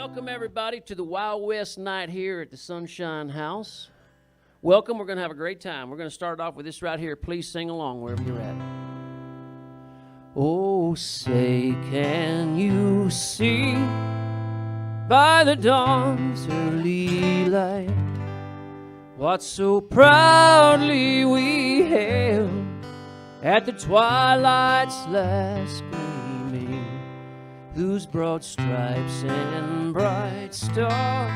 Welcome, everybody, to the Wild West night here at the Sunshine House. Welcome. We're going to have a great time. We're going to start off with this right here. Please sing along wherever you're at. Oh, say, can you see by the dawn's early light what so proudly we hailed at the twilight's last gleaming, whose broad stripes and bright stars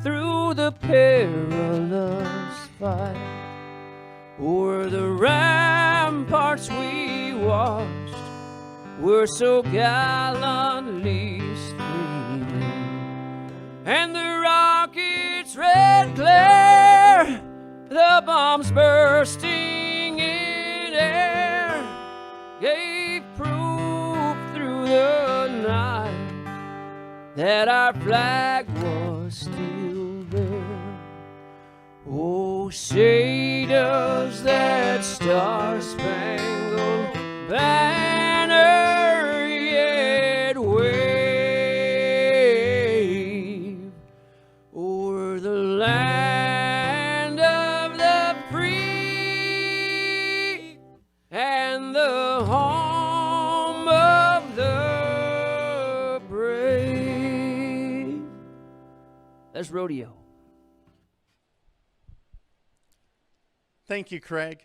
through the perilous fight o'er the ramparts we watched were so gallantly streaming, and the rockets' red glare, the bombs bursting in air, gave proof through the night that our flag was still there. Oh, say does that star-spangled banner yet wave o'er the land of the free and the home of the brave? That's rodeo. Thank you, Craig.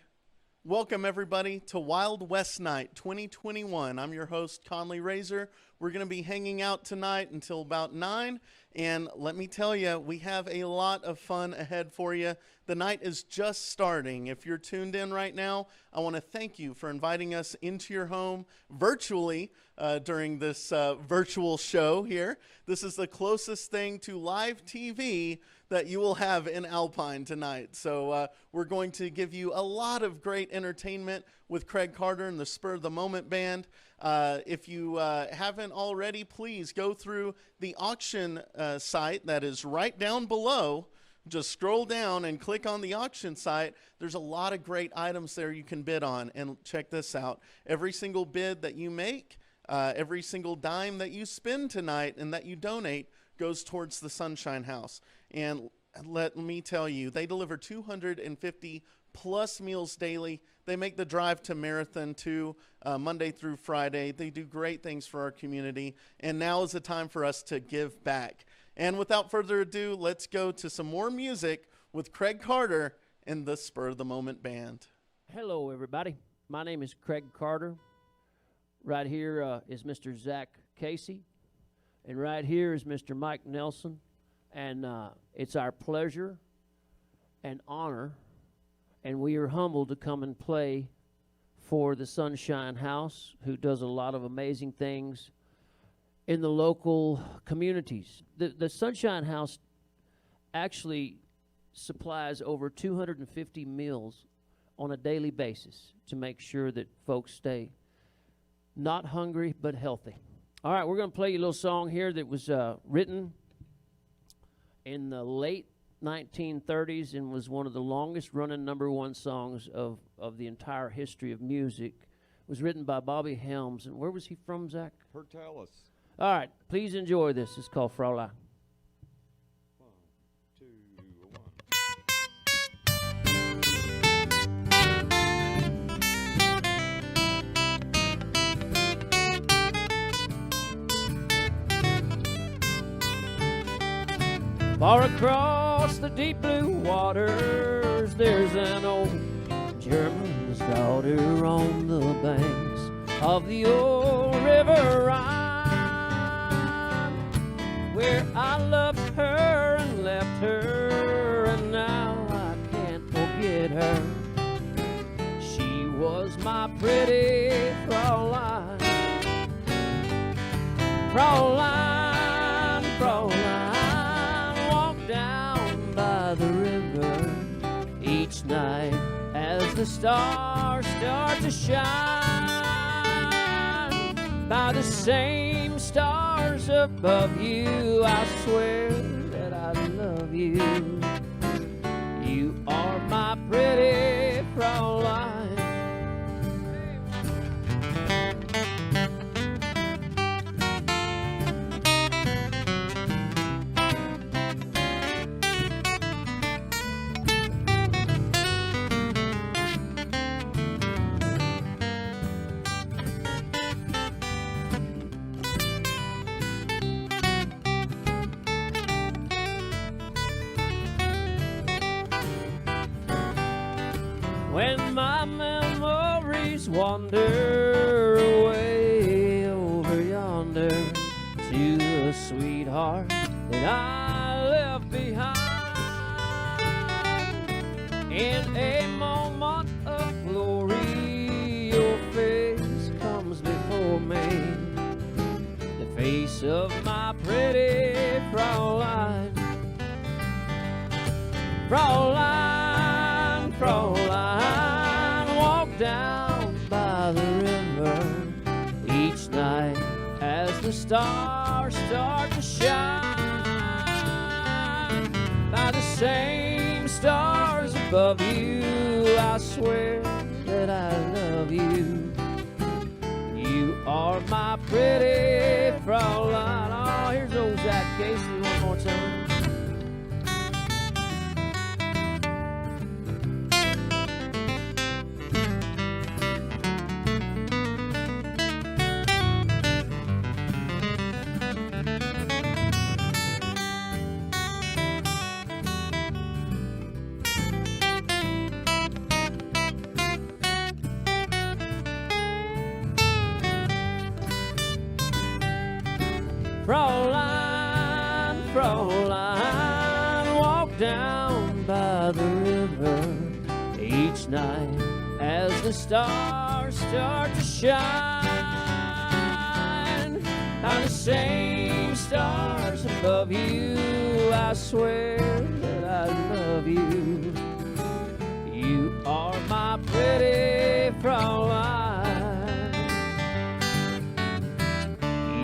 Welcome, everybody, to Wild West Night 2021. I'm your host, Conley Razor. We're going to be hanging out tonight until about 9, and let me tell you, we have a lot of fun ahead for you. The night is just starting. If you're tuned in right now, I want to thank you for inviting us into your home virtually during this virtual show here. This is the closest thing to live TV that you will have in Alpine tonight. So we're going to give you a lot of great entertainment with Craig Carter and the Spur of the Moment Band. If you haven't already, please go through the auction site that is right down below. Just scroll down and click on the auction site. There's a lot of great items there you can bid on. And check this out. Every single bid that you make, every single dime that you spend tonight and that you donate goes towards the Sunshine House. And let me tell you, they deliver 250 plus meals daily. They make the drive to Marathon too, Monday through Friday. They do great things for our community. And now is the time for us to give back. And without further ado, let's go to some more music with Craig Carter and the Spur of the Moment Band. Hello, everybody. My name is Craig Carter. Right here is Mr. Zach Casey. And right here is Mr. Mike Nelson. And it's our pleasure and honor, and we are humbled to come and play for the Sunshine House, who does a lot of amazing things in the local communities. The Sunshine House actually supplies over 250 meals on a daily basis to make sure that folks stay not hungry but healthy. All right, we're going to play you a little song here that was written in the late 1930s and was one of the longest running #1 songs of the entire history of music. It was written by Bobby Helms. And where was he from, Zach? Portales. All right, please enjoy this. It's called Fraulein. 1, 2, 1. Far across the deep blue waters, there's an old German's daughter on the banks of the old River Rhine, where I loved her and left her, and now I can't forget her. She was my pretty Fraulein, Fraulein, Fraulein. The river each night as the stars start to shine. By the same stars above you, I swear that I love you. You are my pretty Fraulein. my memories wander away over yonder to the sweetheart that I left behind. In a moment of glory, your face comes before me, the face of my pretty Fraulein. Fraulein, Fraulein, walk down by the river each night as the stars start to shine. By the same stars above you, I swear that I love you. You are my pretty Fraulein. Oh, here's old Zach Casey one more time. Fraulein, Fraulein, walk down by the river each night as the stars start to shine. By the same stars above you, I swear that I love you. You are my pretty Fraulein.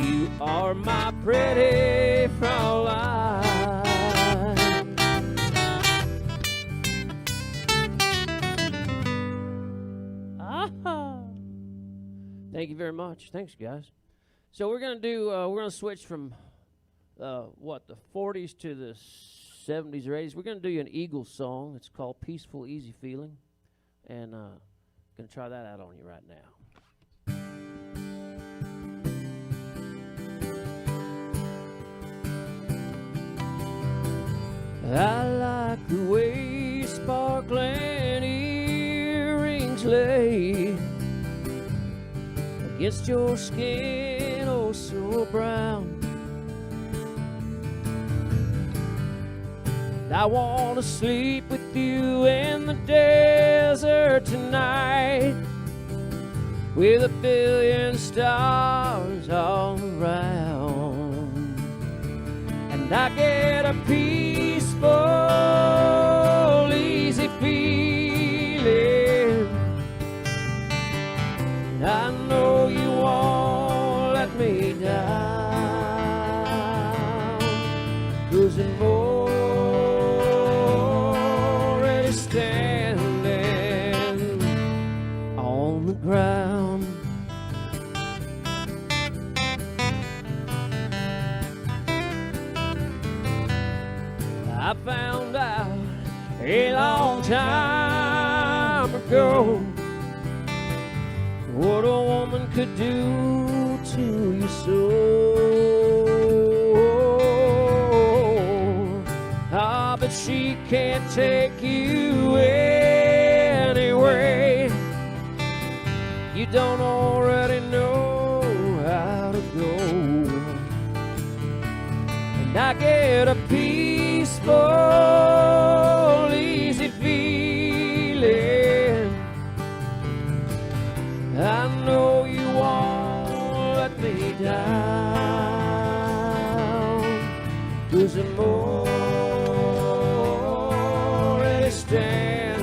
You are my pretty Fraulein. Ah-ha. Thank you very much. Thanks, guys. So we're gonna do. We're gonna switch from the 40s to the 70s or 80s. We're gonna do you an Eagles song. It's called "Peaceful Easy Feeling," and gonna try that out on you right now. I like the way sparkling earrings lay against your skin, oh so brown. I want to sleep with you in the desert tonight, with a billion stars all around, and I get a peaceful, easy feeling. I know you won't let me down, 'cause I'm already standing on the ground. I found out a long time ago what a woman could do to you so. Ah, but she can't take you anyway. You don't already know how to go. And I get a peaceful, easy feeling. I know you won't let me down, 'cause I'm already standing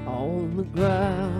on the ground.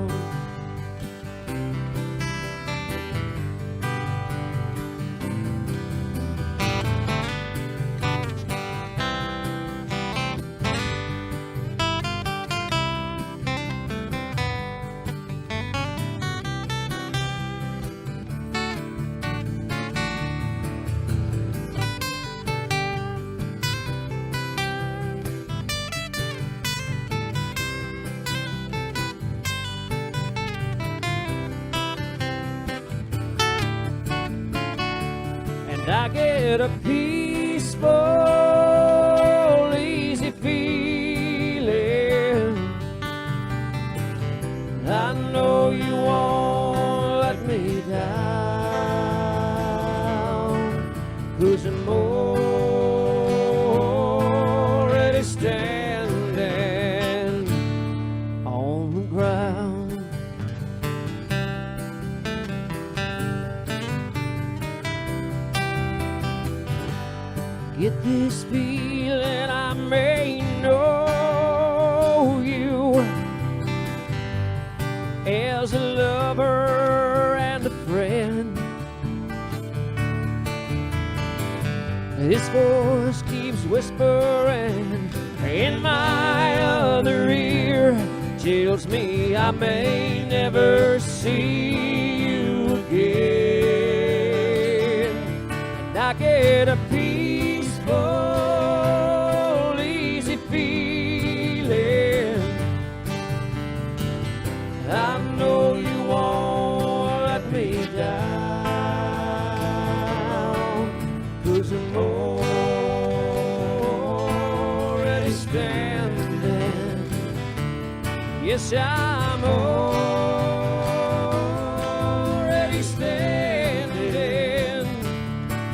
And I get a peaceful, easy feeling. I know you won't let me down, 'cause I'm already standing on the ground. Get this feeling I may know you as a lover and a friend. This voice keeps whispering in my other ear, tells me I may never see you again. And I get a peaceful, easy feeling. I know you won't let me down, 'cause I'm already standing. Yes, I'm already standing.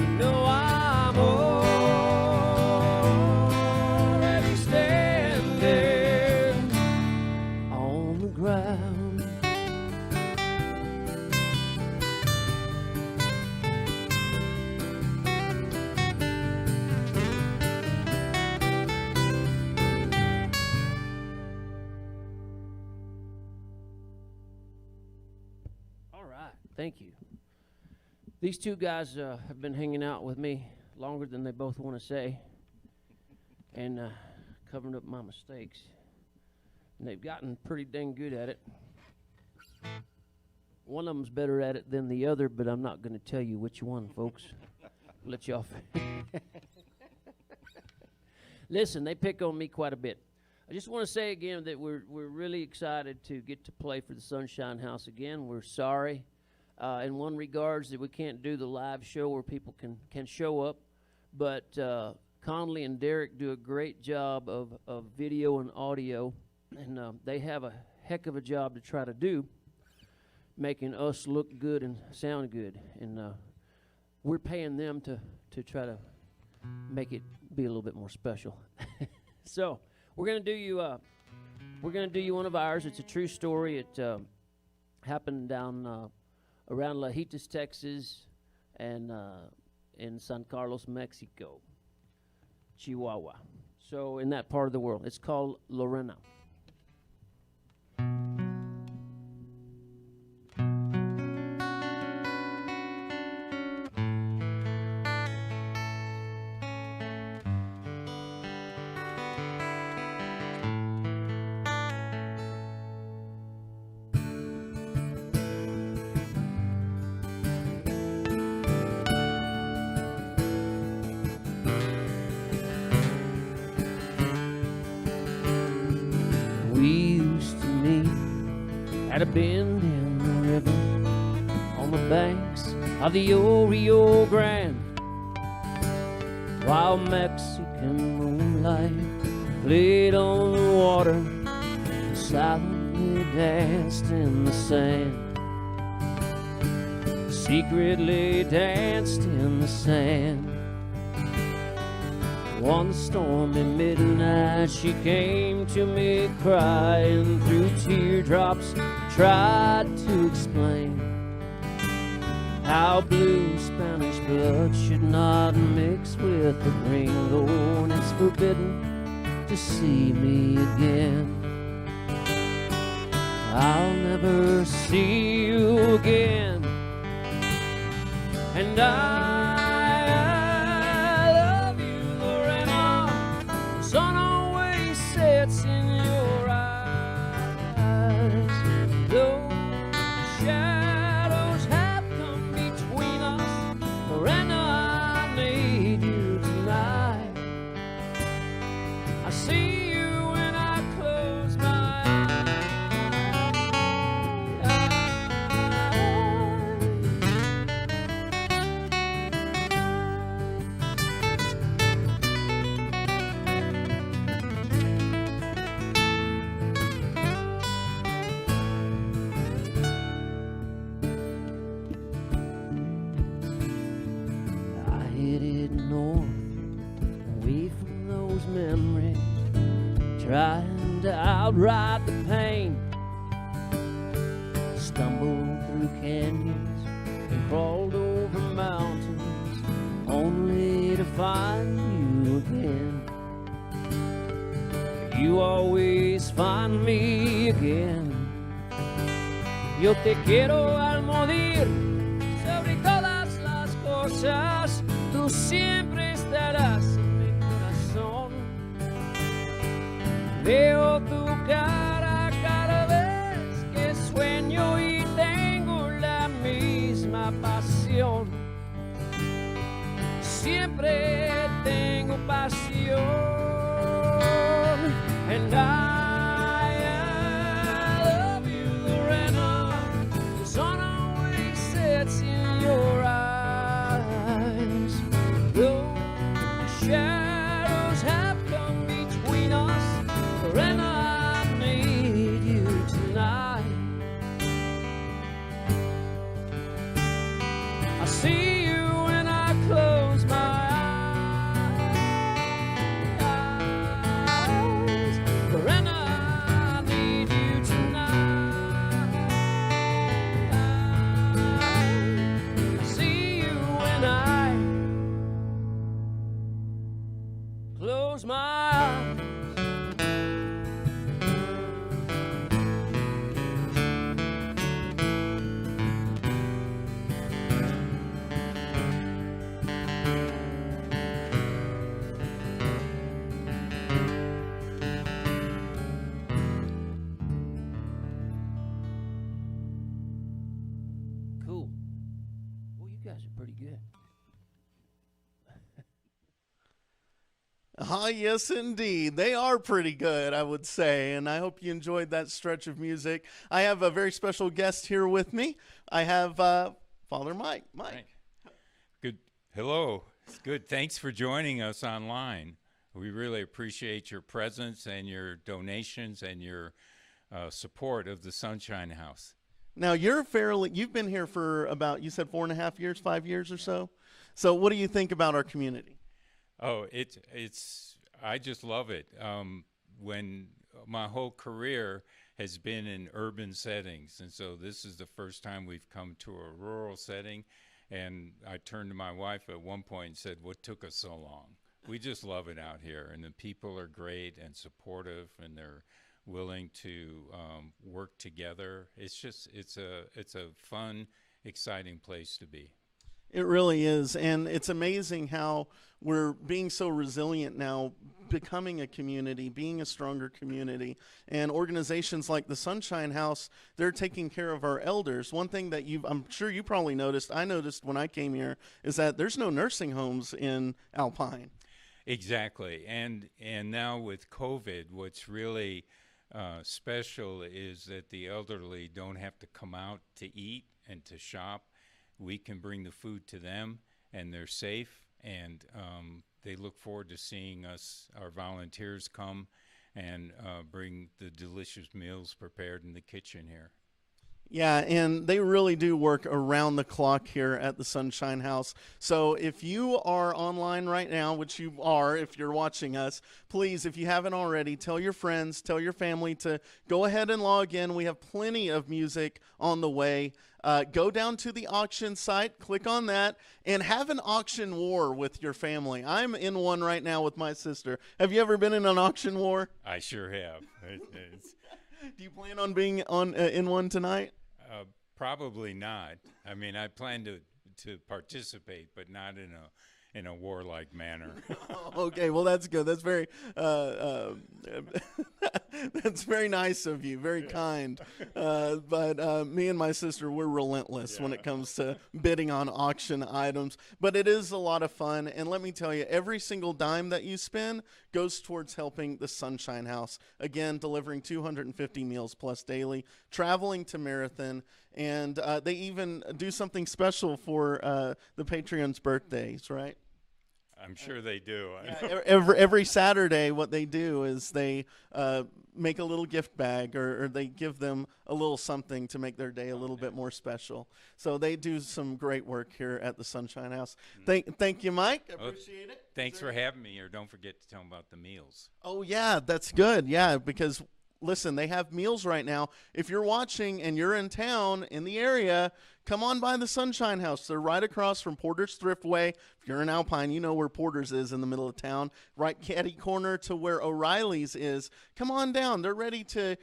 You know I'm already standing on the ground. All right, thank you. These two guys have been hanging out with me longer than they both want to say, and covering up my mistakes. And they've gotten pretty dang good at it. One of them's better at it than the other, but I'm not going to tell you which one, folks. Let you off. Listen, they pick on me quite a bit. I just want to say again that we're really excited to get to play for the Sunshine House again. We're sorry, in one regards, that we can't do the live show where people can show up, but Conley and Derek do a great job of video and audio, and they have a heck of a job to try to do, making us look good and sound good, and we're paying them to try to make it be a little bit more special. So we're gonna do you one of ours. It's a true story. It happened down around Lajitas, Texas, and in San Carlos, Mexico, Chihuahua. So in that part of the world, it's called Lorena. At a bend in the river on the banks of the Rio Grande, while Mexican moonlight played on the water and silently danced in the sand, secretly danced in the sand. One stormy midnight she came to me crying through teardrops, tried to explain how blue Spanish blood should not mix with the gringo, and it's forbidden to see me again. I'll never see you again, and I love you, Lorena. The sun always sets in your eyes. Though shadows have come between us, Lorena, I need you tonight. I see you when I close my eyes. trying to outride the pain. Stumbled through canyons and crawled over mountains, only to find you again. You always find me again. Yo te quiero al morir, sobre todas las cosas, tú siempre estarás en mi corazón. Veo tu cara cada vez que sueño y tengo la misma pasión. Siempre tengo pasión. And I love you, Lorena. The sun always sets in your eyes. Though shadows have come between us, Lorena, I need you tonight. I see you when I close my eyes. Lorena, I need you tonight. I see you when I close my eyes. Cool. Well, you guys are pretty good. Ah, yes, indeed. They are pretty good, I would say, and I hope you enjoyed that stretch of music. I have a very special guest here with me. I have Father Mike. Mike. Right. Good. Hello. It's good. Thanks for joining us online. We really appreciate your presence and your donations and your support of the Sunshine House. Now, you've been here for about, you said 4.5 years, 5 years or so. So what do you think about our community? Oh, I just love it. When my whole career has been in urban settings, and so this is the first time we've come to a rural setting, and I turned to my wife at one point and said, what took us so long? We just love it out here, and the people are great and supportive, and they're willing to work together. It's a fun, exciting place to be. It really is, and it's amazing how we're being so resilient now, becoming a community, being a stronger community, and organizations like the Sunshine House, they're taking care of our elders. One thing that I'm sure you probably noticed, I noticed when I came here, is that there's no nursing homes in Alpine. Exactly, and now with COVID, what's really special is that the elderly don't have to come out to eat and to shop. We can bring the food to them, and they're safe, and they look forward to seeing us, our volunteers, come and bring the delicious meals prepared in the kitchen here. Yeah, and they really do work around the clock here at the Sunshine House. So if you are online right now, which you are if you're watching us, please, if you haven't already, tell your friends, tell your family to go ahead and log in. We have plenty of music on the way. Go down to the auction site, click on that, and have an auction war with your family. I'm in one right now with my sister. Have you ever been in an auction war? I sure have. Do you plan on being in one tonight? Probably not. I mean, I plan to participate, but not in a warlike manner. Okay, well that's good. That's very that's very nice of you. Very kind. But me and my sister, we're relentless when it comes to bidding on auction items. But it is a lot of fun. And let me tell you, every single dime that you spend goes towards helping the Sunshine House. Again, delivering 250 meals plus daily, traveling to Marathon, and they even do something special for the Patreon's birthdays, right? I'm sure they do. Every Saturday, what they do is they make a little gift bag, or they give them a little something to make their day a little bit more special. So they do some great work here at the Sunshine House. Thank you, Mike. I appreciate it. Thanks for having me, or don't forget to tell them about the meals. Oh, yeah, that's good. Yeah, because listen, they have meals right now. If you're watching and you're in town, in the area, come on by the Sunshine House. They're right across from Porter's Thriftway. If you're in Alpine, you know where Porter's is in the middle of town. Right catty corner to where O'Reilly's is. Come on down. They're ready to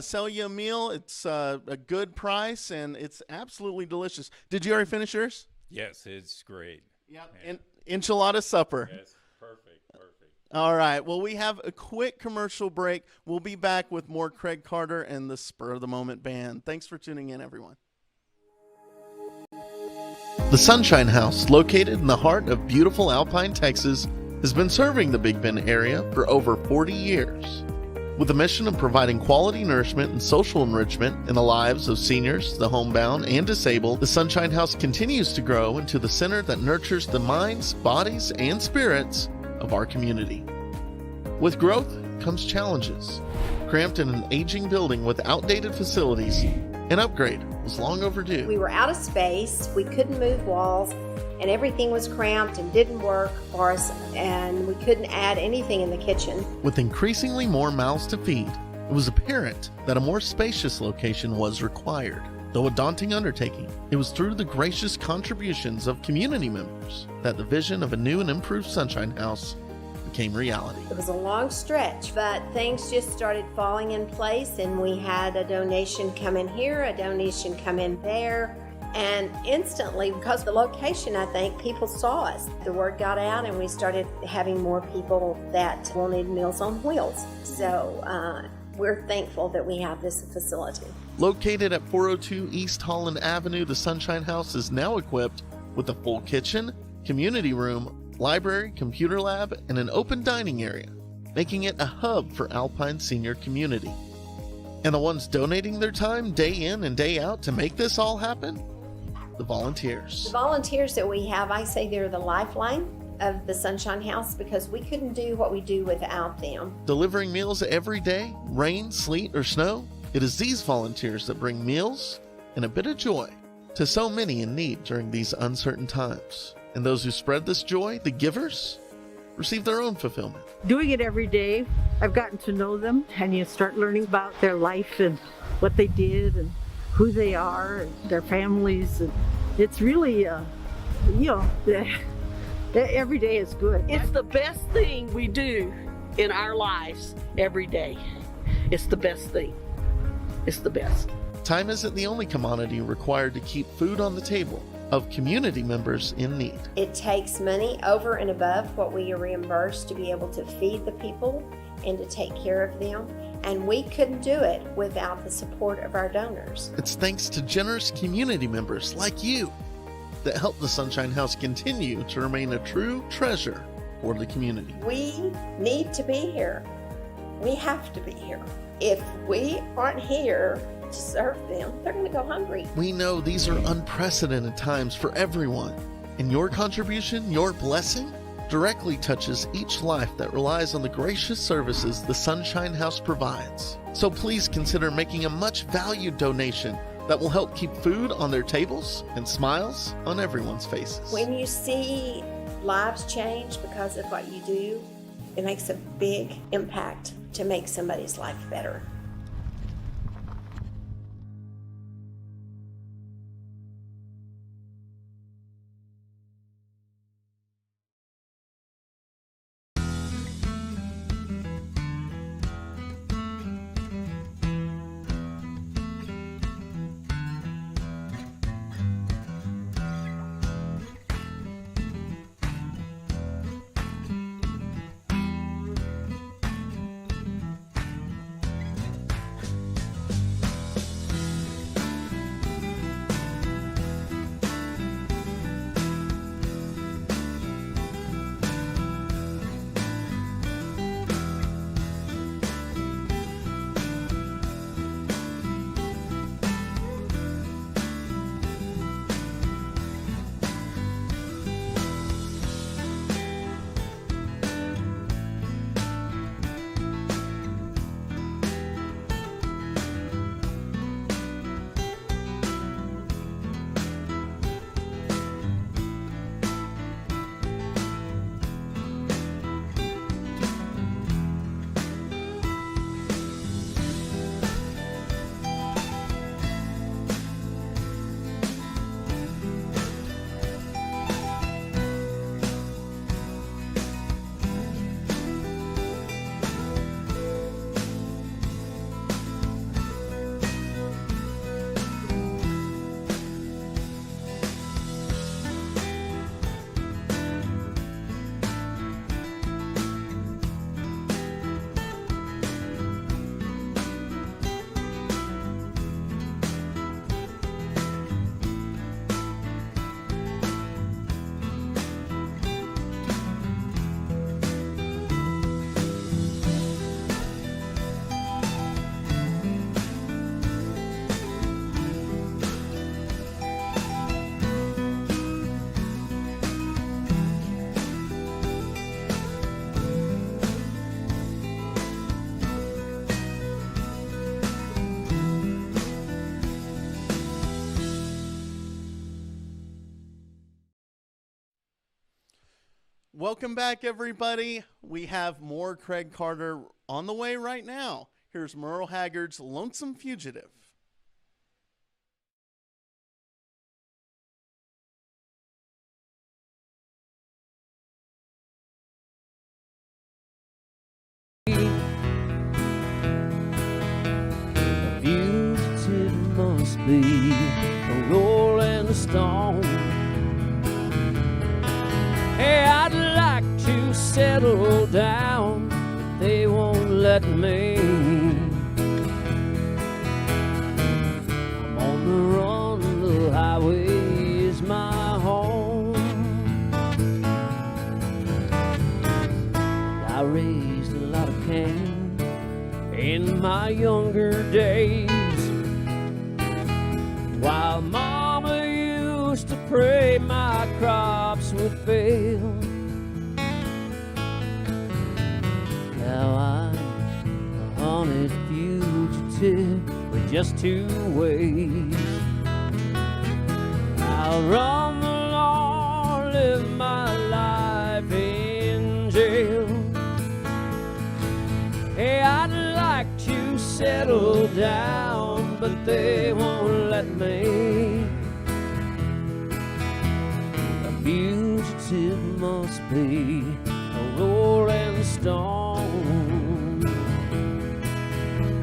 sell you a meal. It's a good price, and it's absolutely delicious. Did you already finish yours? Yes, it's great. Yep. Yeah. Enchilada supper. Yes, perfect. All right. Well, we have a quick commercial break. We'll be back with more Craig Carter and the Spur of the Moment Band. Thanks for tuning in, everyone. The Sunshine House, located in the heart of beautiful Alpine, Texas, has been serving the Big Bend area for over 40 years. With a mission of providing quality nourishment and social enrichment in the lives of seniors, the homebound, and disabled, the Sunshine House continues to grow into the center that nurtures the minds, bodies, and spirits of our community. With growth comes challenges. Cramped in an aging building with outdated facilities, an upgrade was long overdue. We were out of space, we couldn't move walls, and everything was cramped and didn't work for us, and we couldn't add anything in the kitchen. With increasingly more mouths to feed, it was apparent that a more spacious location was required. Though a daunting undertaking, it was through the gracious contributions of community members that the vision of a new and improved Sunshine House became reality. It was a long stretch, but things just started falling in place, and we had a donation come in here, a donation come in there, and instantly, because of the location, I think people saw us. The word got out, and we started having more people that wanted Meals on Wheels. So we're thankful that we have this facility. Located at 402 East Holland Avenue, the Sunshine House is now equipped with a full kitchen, community room, library, computer lab, and an open dining area, making it a hub for Alpine senior community. And the ones donating their time day in and day out to make this all happen? The volunteers. The volunteers that we have, I say they're the lifeline of the Sunshine House, because we couldn't do what we do without them. Delivering meals every day, rain, sleet, or snow, it is these volunteers that bring meals and a bit of joy to so many in need during these uncertain times. And those who spread this joy, the givers, receive their own fulfillment. Doing it every day, I've gotten to know them, and you start learning about their life and what they did and who they are and their families. And it's really, every day is good. It's the best thing we do in our lives every day. It's the best thing. It's the best. Time isn't the only commodity required to keep food on the table of community members in need. It takes money over and above what we are reimbursed to be able to feed the people and to take care of them. And we couldn't do it without the support of our donors. It's thanks to generous community members like you that help the Sunshine House continue to remain a true treasure for the community. We need to be here. We have to be here. If we aren't here to serve them, they're going to go hungry. We know these are unprecedented times for everyone, and your contribution, your blessing, directly touches each life that relies on the gracious services the Sunshine House provides. So please consider making a much valued donation that will help keep food on their tables and smiles on everyone's faces. When you see lives change because of what you do, it makes a big impact to make somebody's life better. Welcome back, everybody. We have more Craig Carter on the way right now. Here's Merle Haggard's Lonesome Fugitive. A fugitive must be a rolling stone. Hey, I'd like to settle down, but they won't let me. I'm on the run, the highway is my home. I raised a lot of cane in my younger days, while Mama used to pray my crops would fail. Now I'm a haunted fugitive with just two ways. I'll run the law, live my life in jail. Hey, I'd like to settle down, but they won't let me. A fugitive must be a rolling stone,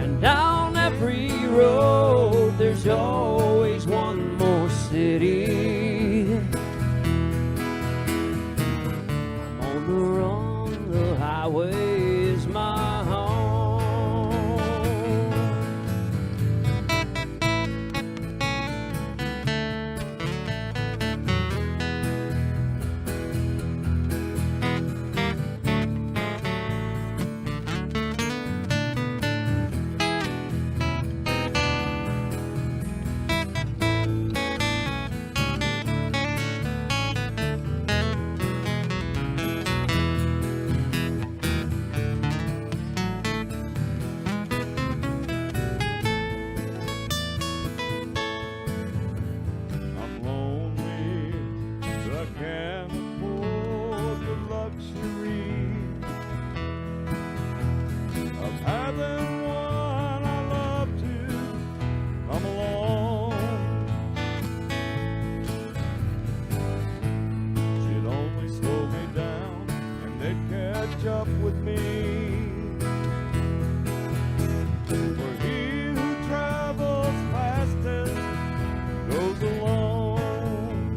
and down every road there's always one more city. I'm on the run, the highway is my home. I'm lonely, but I can't afford the luxury of having one I love to come along. She'd only slow me down and they'd catch up with me. For he who travels fastest goes alone.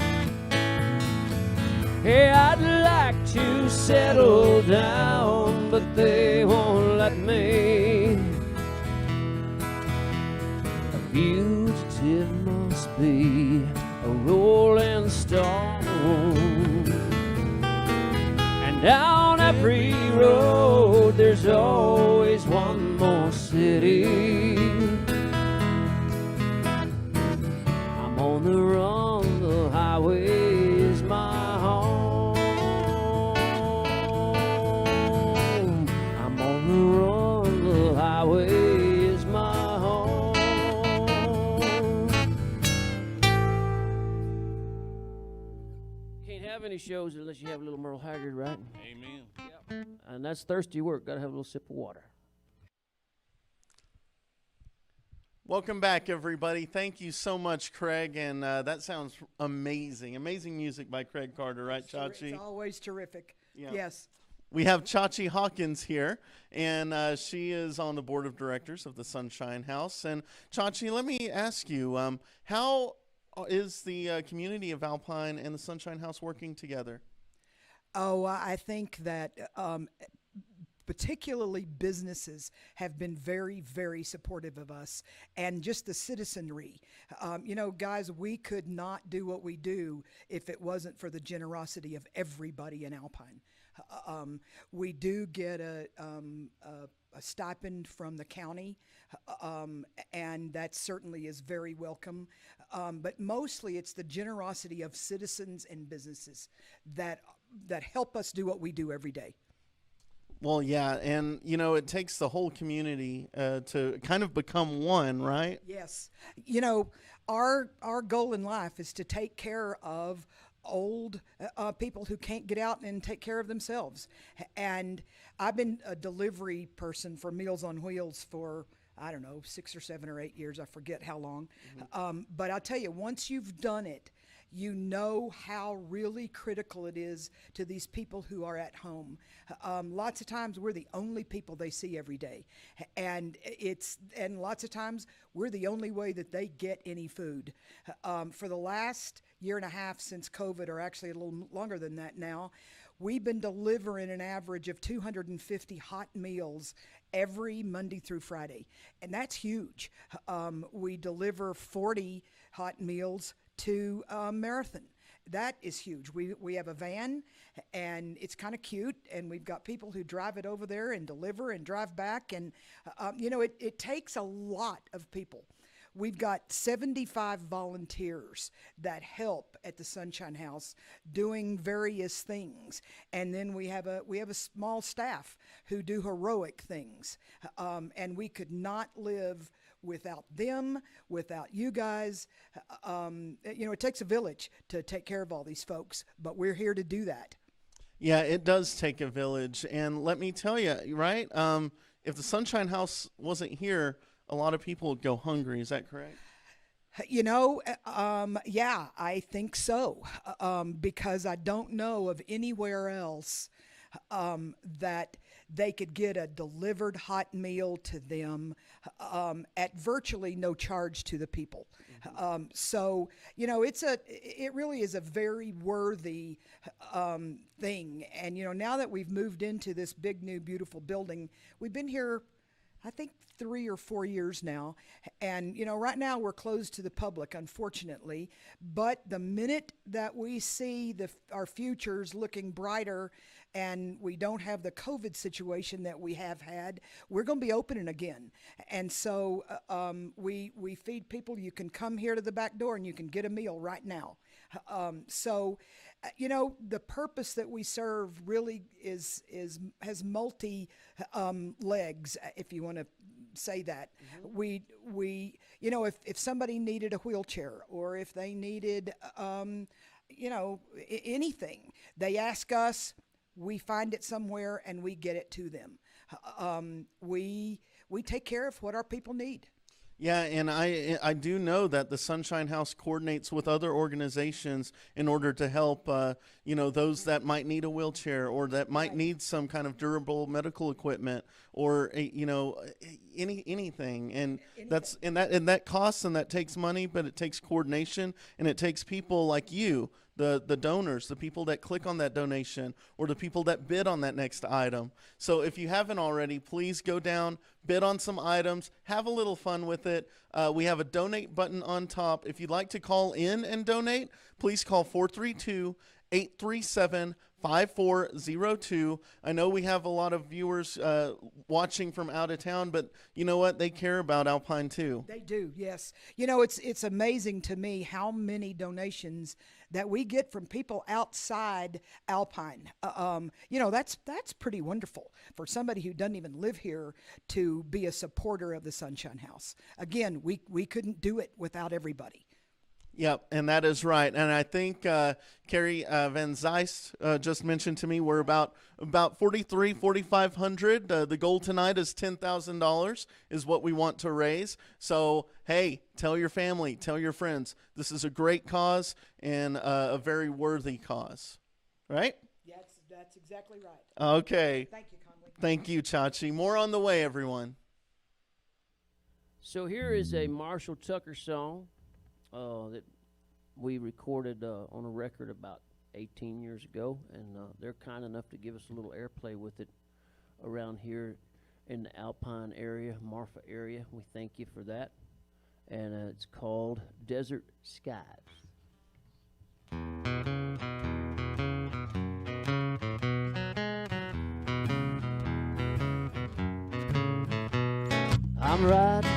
Hey, I'd like to settle down, but they won't let me. A fugitive must be a rolling stone, and down every road there's always one more city. I'm on the run, the highway is my home. I'm on the run, the highway is my home. Can't have any shows unless you have a little Merle Haggard, right? Amen. Yep. And that's thirsty work. Gotta have a little sip of water. Welcome back, everybody. Thank you so much, Craig. And that sounds amazing. Amazing music by Craig Carter, right, Chachi? It's always terrific. Yeah. Yes. We have Chachi Hawkins here, and she is on the board of directors of the Sunshine House. And Chachi, let me ask you, how is the community of Alpine and the Sunshine House working together? Oh, I think that particularly businesses have been very, very supportive of us, and just the citizenry. You know, guys, we could not do what we do if it wasn't for the generosity of everybody in Alpine. We do get a stipend from the county, and that certainly is very welcome. But mostly it's the generosity of citizens and businesses that help us do what we do every day. Well, yeah, and, you know, it takes the whole community to kind of become one, right? Yes. You know, our goal in life is to take care of old people who can't get out and take care of themselves. And I've been a delivery person for Meals on Wheels for, I don't know, 6 or 7 or 8 years. I forget how long. But I'll tell you, once you've done it, you know how really critical it is to these people who are at home. Lots of times we're the only people they see every day, and lots of times we're the only way that they get any food. For the last year and a half since COVID, or actually a little longer than that now, we've been delivering an average of 250 hot meals every Monday through Friday, and that's huge. We deliver 40 hot meals to Marathon. That is huge. We have a van, and it's kind of cute, and we've got people who drive it over there and deliver and drive back, and it takes a lot of people. We've got 75 volunteers that help at the Sunshine House doing various things, and then we have a small staff who do heroic things, and we could not live without them, without you guys. It takes a village to take care of all these folks, but we're here to do that. Yeah, it does take a village. And let me tell you, right? If the Sunshine House wasn't here, a lot of people would go hungry. Is that correct? Yeah, I think so. Because I don't know of anywhere else that they could get a delivered hot meal to them at virtually no charge to the people. So it really is a very worthy thing. And now that we've moved into this big new beautiful building, we've been here, I think, 3 or 4 years now. And, right now we're closed to the public, unfortunately. But the minute that we see our futures looking brighter and we don't have the COVID situation that we have had, we're going to be opening again. And so we feed people. You can come here to the back door and you can get a meal right now. The purpose that we serve really has multi legs, if you want to say that. If somebody needed a wheelchair, or if they needed anything, they ask us, we find it somewhere and we get it to them. We take care of what our people need. Yeah, and I do know that the Sunshine House coordinates with other organizations in order to help, those that might need a wheelchair, or that might need some kind of durable medical equipment, or anything. And that costs, and that takes money, but it takes coordination, and it takes people like you, the donors, the people that click on that donation, or the people that bid on that next item. So if you haven't already, please go down, bid on some items, have a little fun with it. We have a donate button on top. If you'd like to call in and donate, please call 432-837-5402. I know we have a lot of viewers watching from out of town, but you know what? They care about Alpine too. They do, yes. It's amazing to me how many donations that we get from people outside Alpine. That's pretty wonderful for somebody who doesn't even live here to be a supporter of the Sunshine House. Again, we couldn't do it without everybody. Yep, and that is right. And I think Carrie Van Zeist just mentioned to me we're about $4,500. The goal tonight is $10,000 is what we want to raise. So, hey, tell your family, tell your friends. This is a great cause and a very worthy cause, right? Yes, that's exactly right. Okay. Thank you, Conley. Thank you, Chachi. More on the way, everyone. So here is a Marshall Tucker song that we recorded on a record about 18 years ago, and they're kind enough to give us a little airplay with it around here in the Alpine area, Marfa area. We thank you for that. And it's called Desert Skies. I'm riding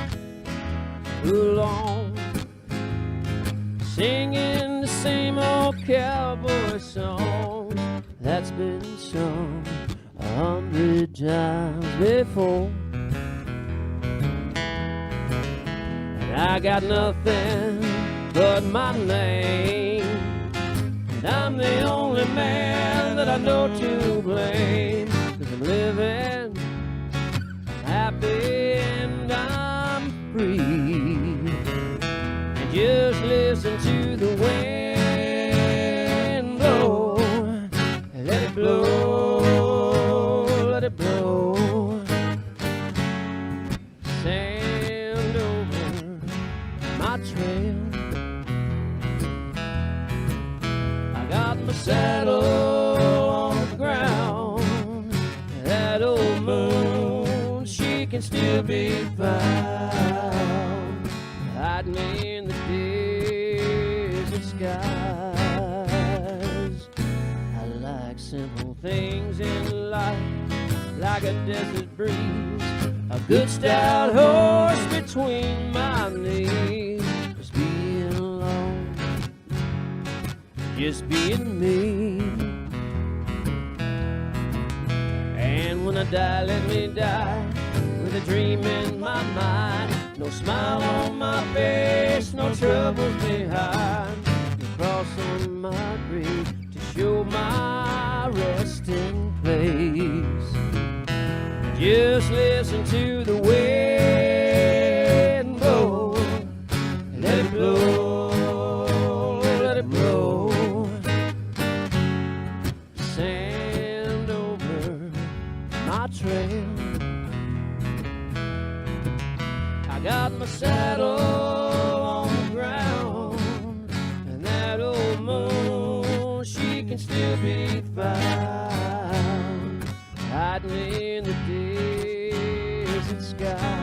along, singing the same old cowboy song that's been sung 100 times before. And I got nothing but my name, and I'm the only man that I know to blame. 'Cause I'm living happy and I'm free. And just listen to the wind blow. Let it blow, let it blow. Sand over my trail. I got my saddle on the ground. That old moon, she can still be found, hiding in the desert skies. I like simple things in life, like a desert breeze, a good stout horse between my knees. Just being alone, just being me. And when I die, let me die with a dream in my mind. No smile on my face, no troubles behind. No cross on my grave to show my resting place. Just listen to the wind blow. Let it blow, let it blow. Sand over my trail. I got my saddle on the ground, and that old moon, she can still be found, hiding in the desert skies.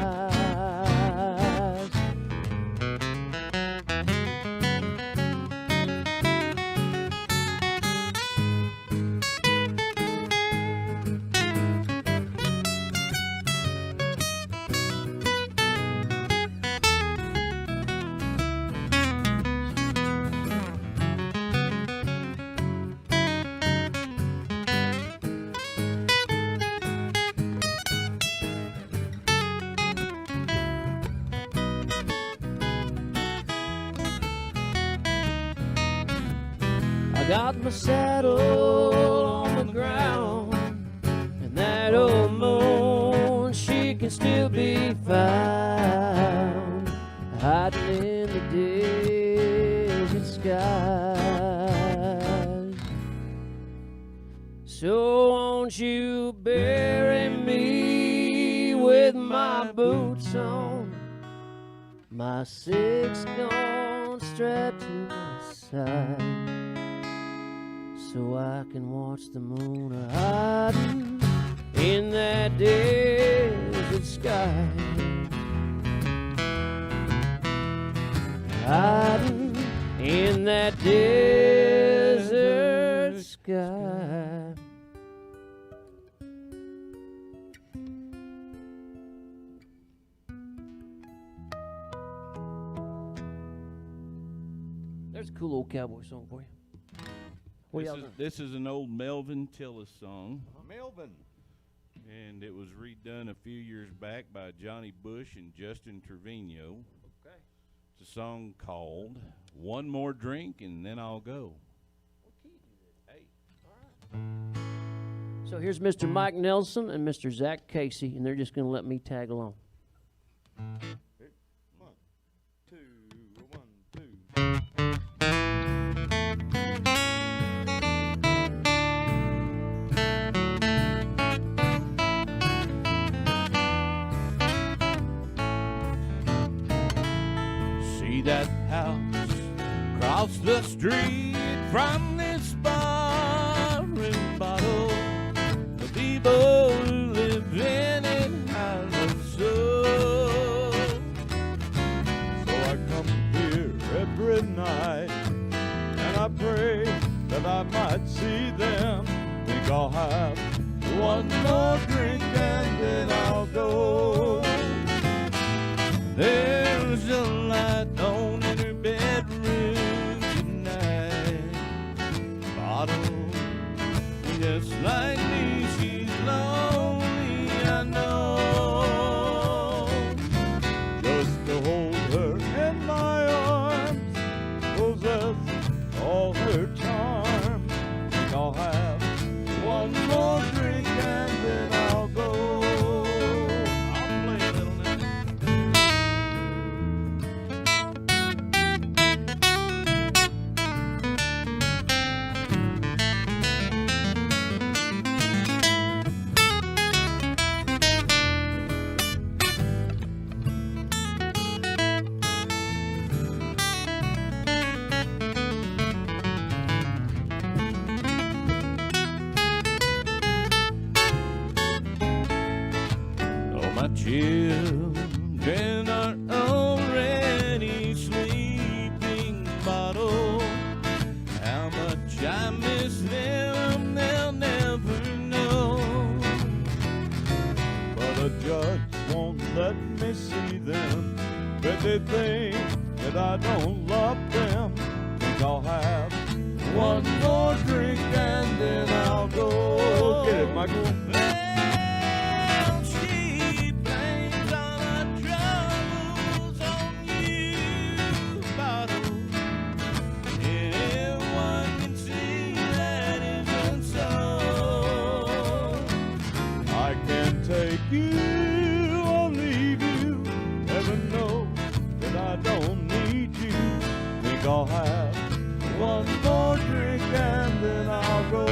I got my saddle on the ground, and that old moon, she can still be found, hiding in the desert skies. So won't you bury me with my boots on, my six gun strapped to my side, so I can watch the moon hiding in that desert sky, hiding in that desert sky. There's a cool old cowboy song for you. This is an old Melvin Tillis song, Melvin. and it was redone a few years back by Johnny Bush and Justin Trevino. Okay. It's a song called One More Drink and Then I'll Go. So here's Mr. Mike Nelson and Mr. Zach Casey, and they're just going to let me tag along. 1, 2, 1, 2. See that house across the street from this bar and bottle. The people who live in it have a soul. So I come here every night, and I pray that I might see them. Think I'll have one more drink and then I'll go. There's a light on in her bedroom tonight. Bottle, just like me, she's lonely, I know. Just to hold her in my arms, possess all her charm. I don't love them. Think I'll have one more drink and then I'll go. Get it, Michael. Well, she blames all her troubles on you, bottle. And everyone can see that isn't so. I can take you or leave you. Heaven knows that I don't need you. Think I'll have one more drink and then I'll go.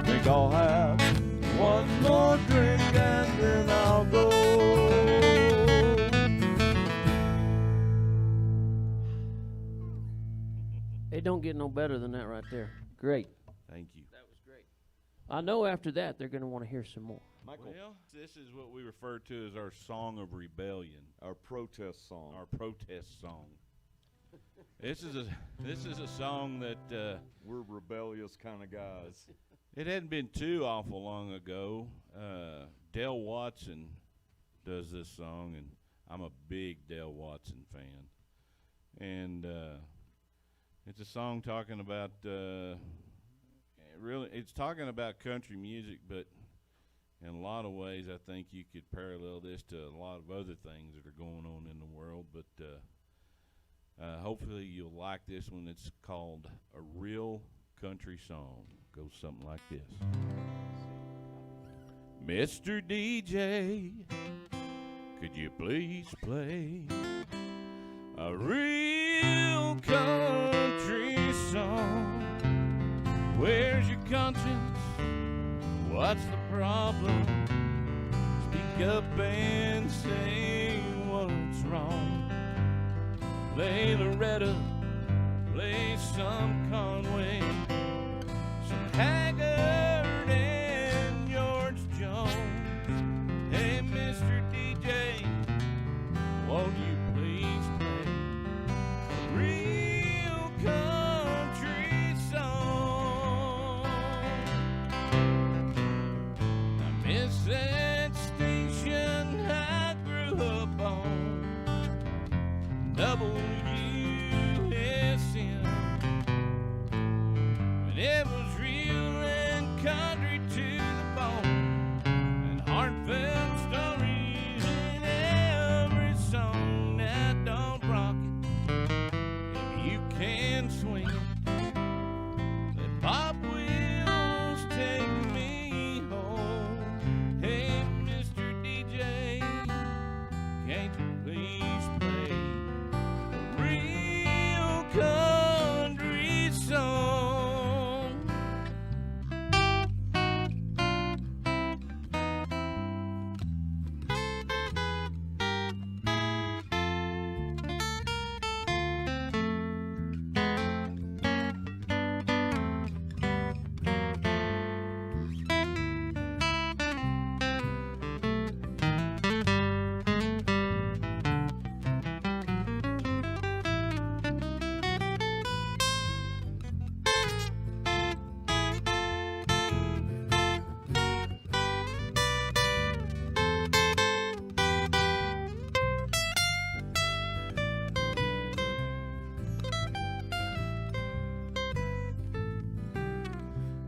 Think I'll have one more drink and then I'll go. It don't get no better than that right there. Great. Thank you. That was great. I know after that they're going to want to hear some more. Michael, Well, this is what we refer to as our song of rebellion, our protest song. our protest song. This is a song that We're rebellious kind of guys. it hadn't been too awful long ago. Del Watson does this song, and I'm a big Del Watson fan. And it's a song talking about it's talking about country music, but in a lot of ways, I think you could parallel this to a lot of other things that are going on in the world. But hopefully you'll like this one. It's called A Real Country Song. Goes something like this. Mr. DJ, could you please play a real country song? Where's your conscience? What's the problem? Speak up and say what's wrong. Play Loretta, play some Conway, some Haggard and George Jones. Hey, Mr. DJ, won't you please play a real country song? I miss that station I grew up on, WSN, when it was real and country to the bone, and heartfelt stories in every song. Now don't rock it if you can swing it. Let Bob Wills take me home. Hey, Mr. DJ, can't you please play a real country song?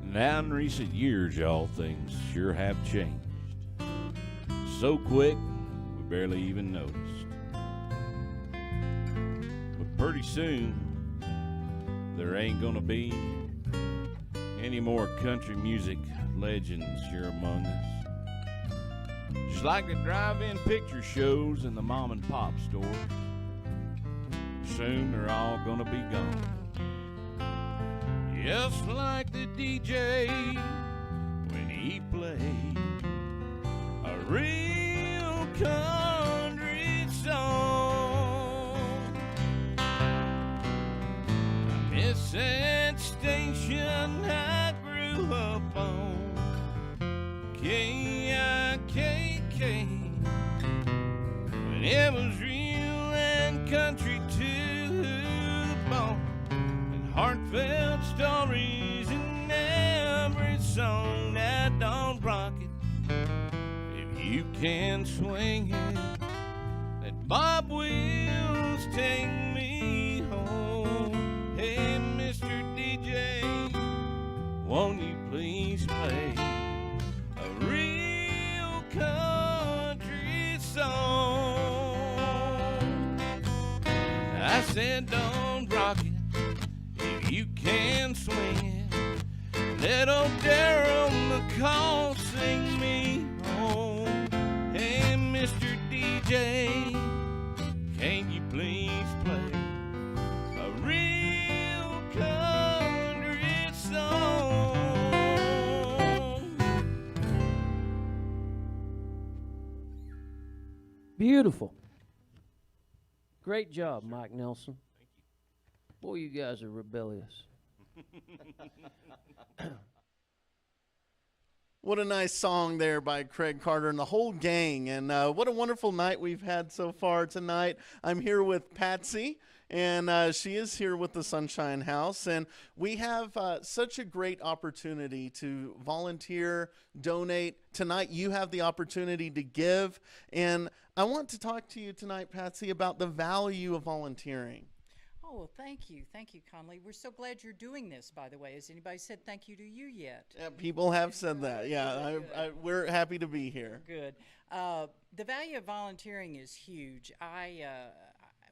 Now in recent years, y'all, things sure have changed. So quick, we barely even noticed. But pretty soon, there ain't gonna be any more country music legends here among us. Just like the drive-in picture shows and the mom and pop stores, soon they're all gonna be gone. Just like the DJ when he played a real country song. I miss that station I grew up on, KIKK, when it was real and country to the bone, and heartfelt stories in every song. That don't rock it if you can swing it. That Bob Wills, take me home. Hey, Mr. DJ, won't you please play a real country song? I said, don't rock it if you can swing it. Let old Daryl McCall sing me home. Hey, Mr. DJ, can you please play a real country song? Beautiful. Great job, Mike Nelson. Boy, you guys are rebellious. What a nice song there by Craig Carter and the whole gang. And what a wonderful night we've had so far tonight. I'm here with Patsy, and she is here with the Sunshine House. And we have such a great opportunity to volunteer, donate. Tonight you have the opportunity to give. And I want to talk to you tonight, Patsy, about the value of volunteering. Oh, thank you. Thank you, Conley. We're so glad you're doing this, by the way. Has anybody said thank you to you yet? Yeah, people have said that. Yeah, we're happy to be here. Good. The value of volunteering is huge.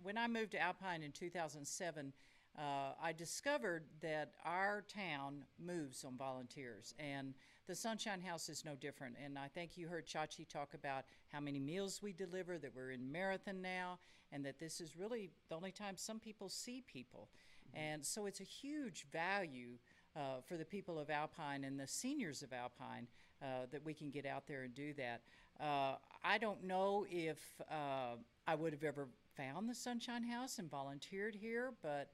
When I moved to Alpine in 2007, I discovered that our town moves on volunteers, and the Sunshine House is no different. And I think you heard Chachi talk about how many meals we deliver, that we're in marathon now, and that this is really the only time some people see people. And so it's a huge value for the people of Alpine and the seniors of Alpine that we can get out there and do that. I don't know if I would have ever found the Sunshine House and volunteered here, but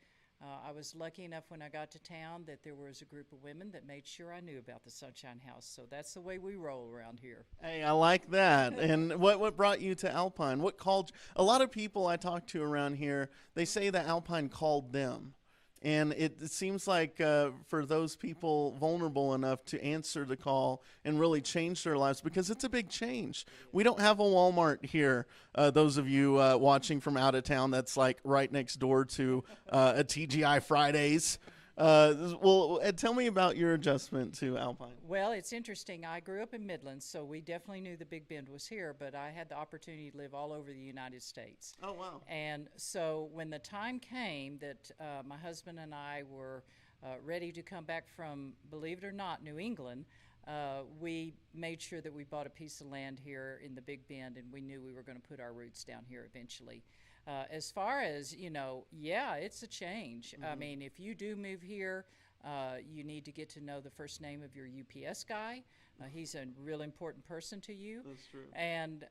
I was lucky enough when I got to town that there was a group of women that made sure I knew about the Sunshine House. So that's the way we roll around here. Hey, I like that. And what brought you to Alpine? What called? A lot of people I talk to around here, they say that Alpine called them. And it seems like for those people vulnerable enough to answer the call and really change their lives, because it's a big change. We don't have a Walmart here. Those of you watching from out of town, that's like right next door to a TGI Fridays. Well, Ed, tell me about your adjustment to Alpine. Well, it's interesting. I grew up in Midlands, so we definitely knew the Big Bend was here, but I had the opportunity to live all over the United States. Oh, wow. And so when the time came that my husband and I were ready to come back from, believe it or not, New England, we made sure that we bought a piece of land here in the Big Bend, and we knew we were going to put our roots down here eventually. As far as, yeah, it's a change. I mean, if you do move here, you need to get to know the first name of your UPS guy. He's a real important person to you. That's true. And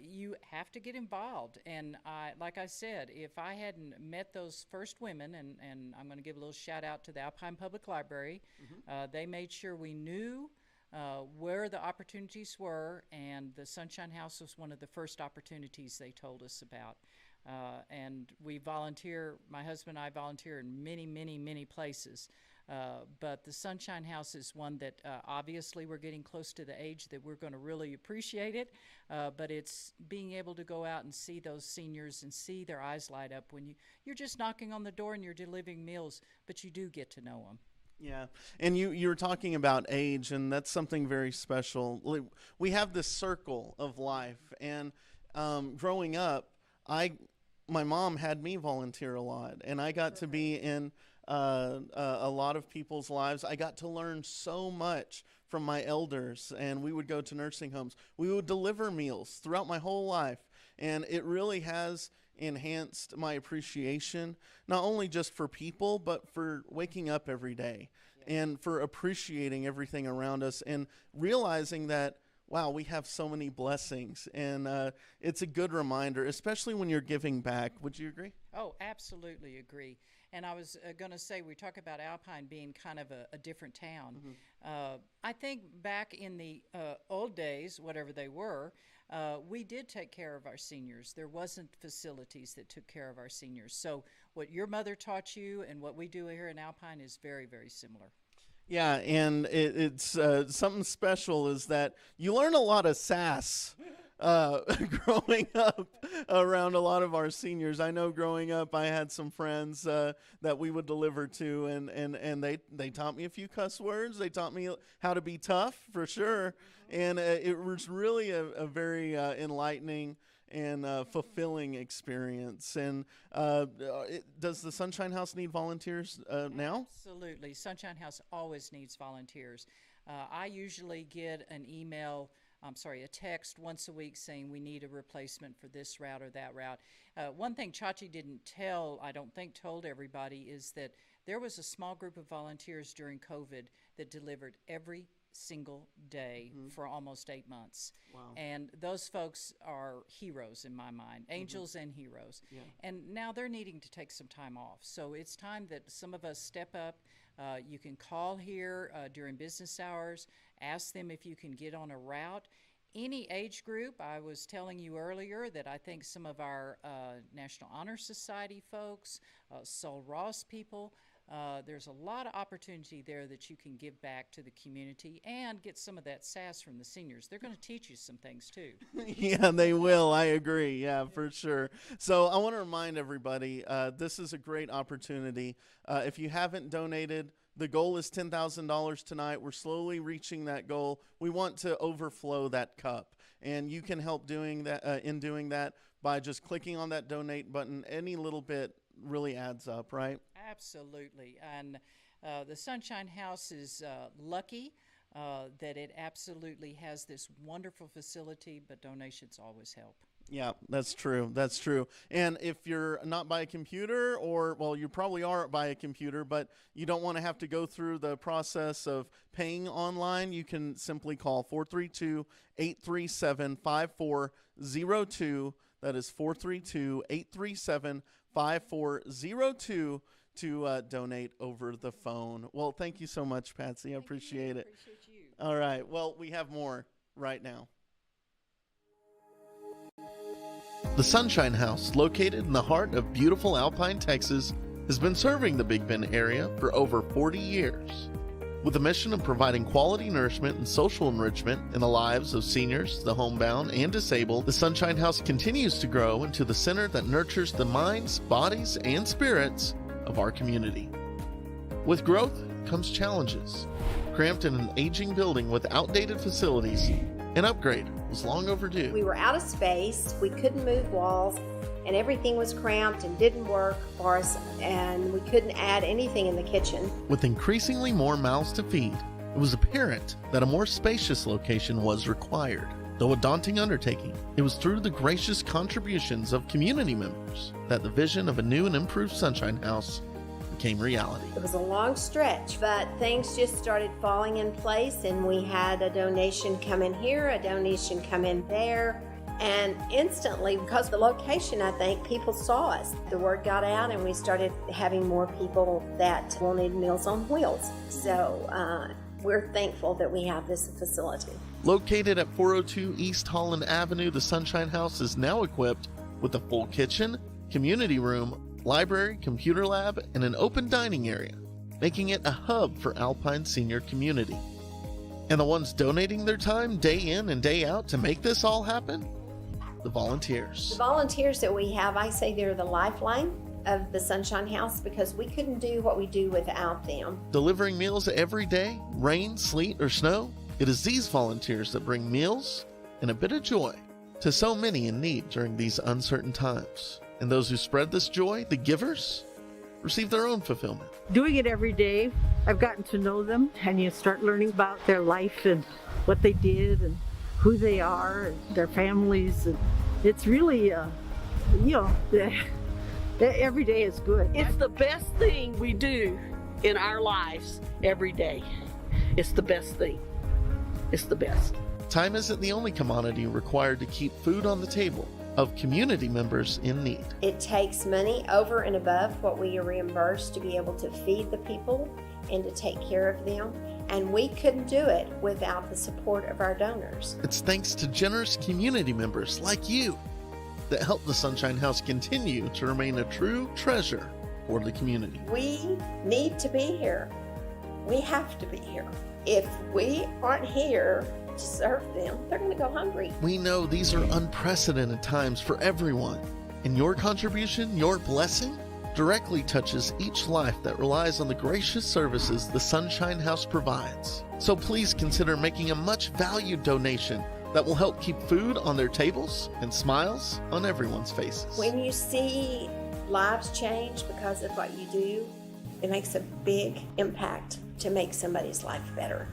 you have to get involved. And like I said, if I hadn't met those first women, and I'm going to give a little shout out to the Alpine Public Library, they made sure we knew where the opportunities were, and the Sunshine House was one of the first opportunities they told us about. And we volunteer, my husband and I volunteer in many, many, many places. But the Sunshine House is one that obviously we're getting close to the age that we're going to really appreciate it. But it's being able to go out and see those seniors and see their eyes light up when you're just knocking on the door and you're delivering meals, but you do get to know them. Yeah, and you were talking about age, and that's something very special. We have this circle of life, and growing up, my mom had me volunteer a lot, and I got to be in a lot of people's lives. I got to learn so much from my elders, and we would go to nursing homes. We would deliver meals throughout my whole life, and it really has enhanced my appreciation, not only just for people, but for waking up every day and for appreciating everything around us and realizing that, wow, we have so many blessings. And it's a good reminder, especially when you're giving back. Would you agree? Oh, absolutely agree. And I was going to say, we talk about Alpine being kind of a different town. I think back in the old days, whatever they were, we did take care of our seniors. There wasn't facilities that took care of our seniors. So what your mother taught you and what we do here in Alpine is very, very similar. Yeah, and it's something special is that you learn a lot of sass growing up around a lot of our seniors. I know growing up I had some friends that we would deliver to, and they taught me a few cuss words. They taught me how to be tough, for sure. And it was really a very enlightening and fulfilling experience. And does the Sunshine House need volunteers now? Absolutely. Sunshine House always needs volunteers. I usually get a text once a week saying we need a replacement for this route or that route. One thing Chachi told everybody is that there was a small group of volunteers during COVID that delivered every single day for almost 8 months. Wow. And those folks are heroes in my mind, angels and heroes. Yeah. And now they're needing to take some time off. So it's time that some of us step up. You can call here during business hours, ask them if you can get on a route. Any age group. I was telling you earlier that I think some of our National Honor Society folks, Sol Ross people, there's a lot of opportunity there that you can give back to the community and get some of that sass from the seniors. They're going to teach you some things too. Yeah, they will. I agree. Yeah, for sure. So I want to remind everybody, this is a great opportunity. If you haven't donated, the goal is $10,000 tonight. We're slowly reaching that goal. We want to overflow that cup, and you can help doing that by just clicking on that donate button. Any little bit really adds up, right? Absolutely. And the Sunshine House is lucky that it absolutely has this wonderful facility, but donations always help. Yeah, that's true. That's true. And if you're not by a computer, you probably are by a computer, but you don't want to have to go through the process of paying online, you can simply call 432-837-5402. That is 432-837-5402 to donate over the phone. Well, thank you so much, Patsy. I appreciate it. Appreciate you. All right. Well, we have more right now. The Sunshine House, located in the heart of beautiful Alpine, Texas, has been serving the Big Bend area for over 40 years. With a mission of providing quality nourishment and social enrichment in the lives of seniors, the homebound, and disabled, the Sunshine House continues to grow into the center that nurtures the minds, bodies, and spirits of our community. With growth comes challenges. Cramped in an aging building with outdated facilities, an upgrade was long overdue. We were out of space, we couldn't move walls, and everything was cramped and didn't work for us, and we couldn't add anything in the kitchen. With increasingly more mouths to feed, it was apparent that a more spacious location was required. Though a daunting undertaking, it was through the gracious contributions of community members that the vision of a new and improved Sunshine House became reality. It was a long stretch, but things just started falling in place, and we had a donation come in here, a donation come in there, and instantly, because of the location, I think people saw us. The word got out, and we started having more people that wanted Meals on Wheels. So we're thankful that we have this facility. Located at 402 East Holland Avenue, the Sunshine House is now equipped with a full kitchen, community room, library, computer lab, and an open dining area, making it a hub for Alpine senior community. And the ones donating their time day in and day out to make this all happen? The volunteers. The volunteers that we have, I say they're the lifeline of the Sunshine House, because we couldn't do what we do without them. Delivering meals every day, rain, sleet, or snow, it is these volunteers that bring meals and a bit of joy to so many in need during these uncertain times. And those who spread this joy, the givers, receive their own fulfillment. Doing it every day, I've gotten to know them, and you start learning about their life and what they did and who they are and their families. And it's really, every day is good. It's the best thing we do in our lives every day. It's the best thing. It's the best. Time isn't the only commodity required to keep food on the table of community members in need. It takes money over and above what we are reimbursed to be able to feed the people and to take care of them. And we couldn't do it without the support of our donors. It's thanks to generous community members like you that help the Sunshine House continue to remain a true treasure for the community. We need to be here. We have to be here. If we aren't here, serve them, they're going to go hungry. We know these are unprecedented times for everyone, and your contribution, your blessing, directly touches each life that relies on the gracious services the Sunshine House provides. So please consider making a much valued donation that will help keep food on their tables and smiles on everyone's faces. When you see lives change because of what you do, it makes a big impact to make somebody's life better.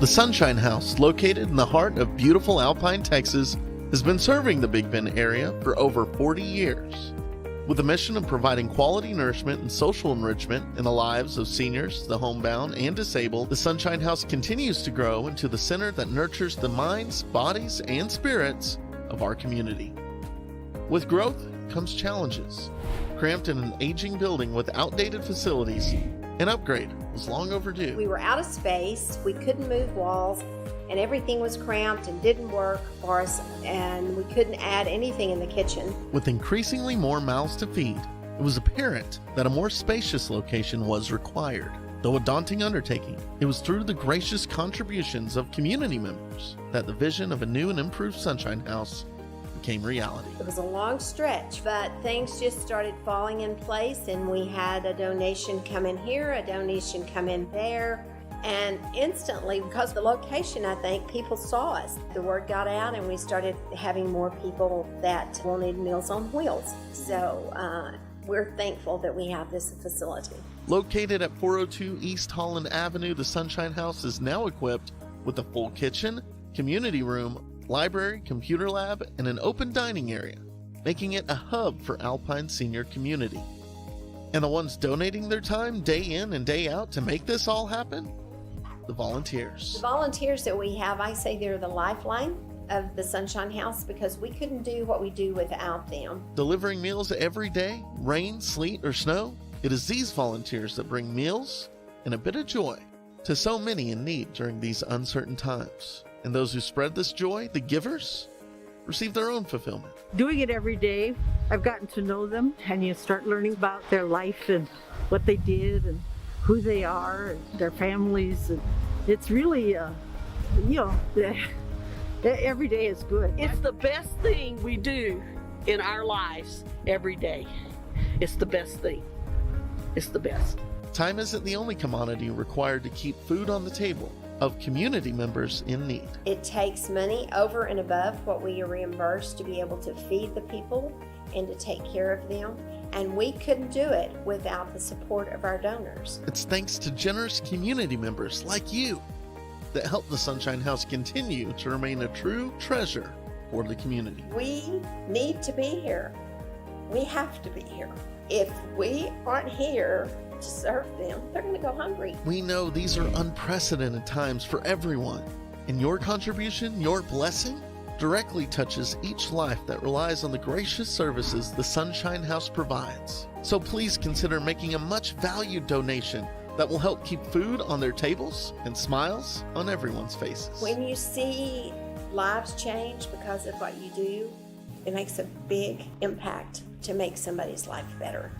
The Sunshine House, located in the heart of beautiful Alpine, Texas, has been serving the Big Bend area for over 40 years. With the mission of providing quality nourishment and social enrichment in the lives of seniors, the homebound, and disabled, the Sunshine House continues to grow into the center that nurtures the minds, bodies, and spirits of our community. With growth comes challenges. Cramped in an aging building with outdated facilities, an upgrade was long overdue. We were out of space, we couldn't move walls, and everything was cramped and didn't work for us, and we couldn't add anything in the kitchen. With increasingly more mouths to feed, it was apparent that a more spacious location was required. Though a daunting undertaking, it was through the gracious contributions of community members that the vision of a new and improved Sunshine House became reality. It was a long stretch, but things just started falling in place, and we had a donation come in here, a donation come in there, and instantly, because of the location, I think people saw us. The word got out, and we started having more people that wanted Meals on Wheels. So we're thankful that we have this facility. Located at 402 East Holland Avenue, the Sunshine House is now equipped with a full kitchen, community room, library, computer lab, and an open dining area, making it a hub for Alpine senior community. And the ones donating their time day in and day out to make this all happen? The volunteers. The volunteers that we have, I say they're the lifeline of the Sunshine House because we couldn't do what we do without them. Delivering meals every day, rain, sleet, or snow, it is these volunteers that bring meals and a bit of joy to so many in need during these uncertain times. And those who spread this joy, the givers, receive their own fulfillment. Doing it every day, I've gotten to know them, and you start learning about their life and what they did and who they are and their families. And it's really, every day is good. It's the best thing we do in our lives every day. It's the best thing. It's the best. Time isn't the only commodity required to keep food on the table of community members in need. It takes money over and above what we are reimbursed to be able to feed the people and to take care of them. And we couldn't do it without the support of our donors. It's thanks to generous community members like you that help the Sunshine House continue to remain a true treasure for the community. We need to be here. We have to be here. If we aren't here to serve them, they're going to go hungry. We know these are unprecedented times for everyone, and your contribution, your blessing, directly touches each life that relies on the gracious services the Sunshine House provides. So please consider making a much valued donation that will help keep food on their tables and smiles on everyone's faces. When you see lives change because of what you do, it makes a big impact to make somebody's life better.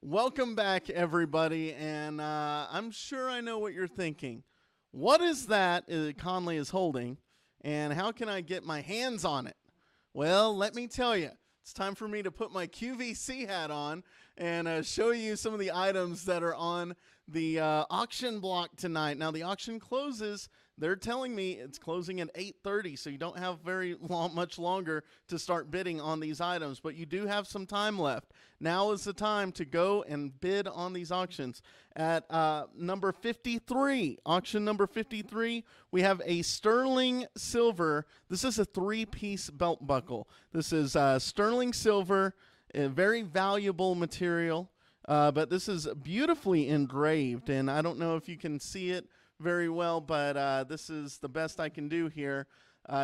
Welcome back, everybody, and I'm sure I know what you're thinking. What is that Conley is holding, and how can I get my hands on it? Well, let me tell you, it's time for me to put my QVC hat on and show you some of the items that are on the auction block tonight. Now, the auction closes. They're telling me it's closing at 8:30, so you don't have much longer to start bidding on these items, but you do have some time left. Now is the time to go and bid on these auctions. At number 53, auction number 53, we have a sterling silver. This is a 3-piece belt buckle. This is sterling silver, a very valuable material, but this is beautifully engraved, and I don't know if you can see it very well, but this is the best I can do here.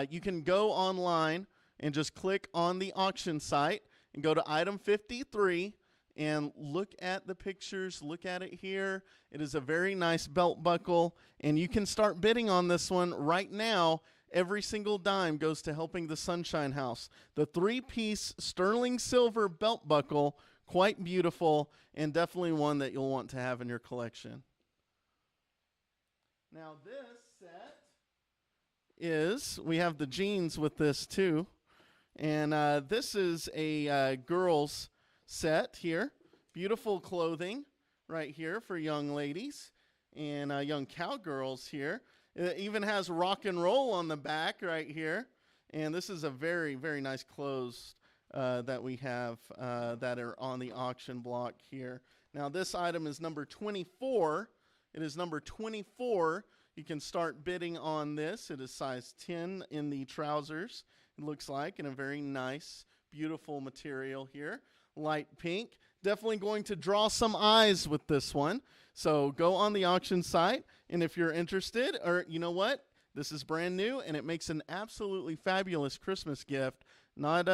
You can go online and just click on the auction site and go to item 53 and look at the pictures. Look at it here. It is a very nice belt buckle, and you can start bidding on this one right now. Every single dime goes to helping the Sunshine House. The 3-piece sterling silver belt buckle, quite beautiful, and definitely one that you'll want to have in your collection. Now this set is, we have the jeans with this too, and this is a girls set here. Beautiful clothing right here for young ladies and young cowgirls here. It even has rock and roll on the back right here, and this is a very, very nice clothes that we have that are on the auction block here. Now this item is number 24. It is number 24. You can start bidding on this. It is size 10 in the trousers, it looks like, in a very nice, beautiful material here. Light pink. Definitely going to draw some eyes with this one. So go on the auction site, and if you're interested, or you know what? This is brand new, and it makes an absolutely fabulous Christmas gift. Not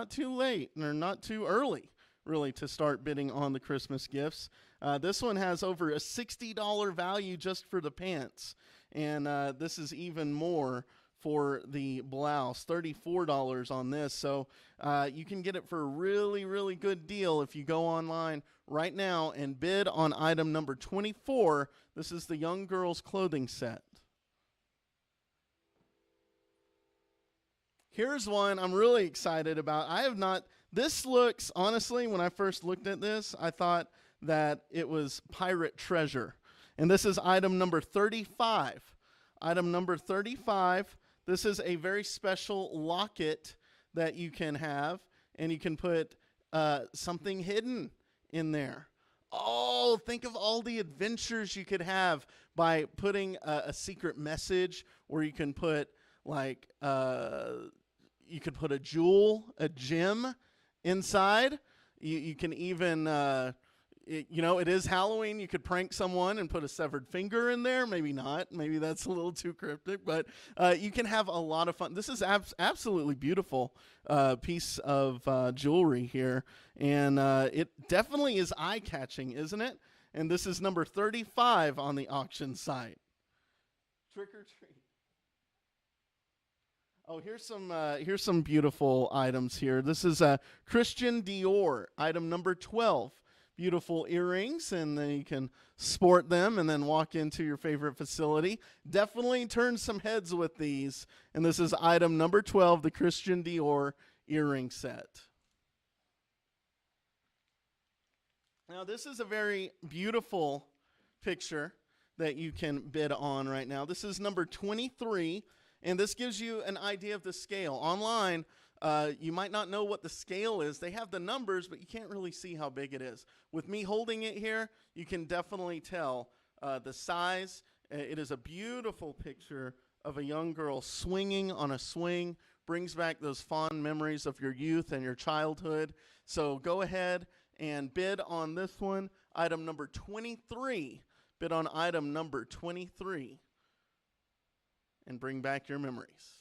too late, or not too early, really, to start bidding on the Christmas gifts. This one has over a $60 value just for the pants, and this is even more for the blouse, $34 on this. So you can get it for a really, really good deal if you go online right now and bid on item number 24. This is the young girls clothing set. Here's one I'm really excited about. This looks, honestly, when I first looked at this, I thought that it was pirate treasure. And this is item number 35. Item number 35. This is a very special locket that you can have, and you can put something hidden in there. Oh, think of all the adventures you could have by putting a secret message, or you can put like you could put a jewel, a gem inside. You can even it is Halloween. You could prank someone and put a severed finger in there. Maybe not. Maybe that's a little too cryptic, but you can have a lot of fun. This is absolutely beautiful piece of jewelry here, and it definitely is eye-catching, isn't it? And this is number 35 on the auction site. Trick or treat. Oh, here's some beautiful items here. This is Christian Dior, item number 12. Beautiful earrings, and then you can sport them and then walk into your favorite facility. Definitely turn some heads with these. And this is item number 12, the Christian Dior earring set. Now, this is a very beautiful picture that you can bid on right now. This is number 23, and this gives you an idea of the scale. Online, you might not know what the scale is. They have the numbers, but you can't really see how big it is. With me holding it here, you can definitely tell the size. It is a beautiful picture of a young girl swinging on a swing. Brings back those fond memories of your youth and your childhood. So go ahead and bid on this one, item number 23. Bid on item number 23 and bring back your memories.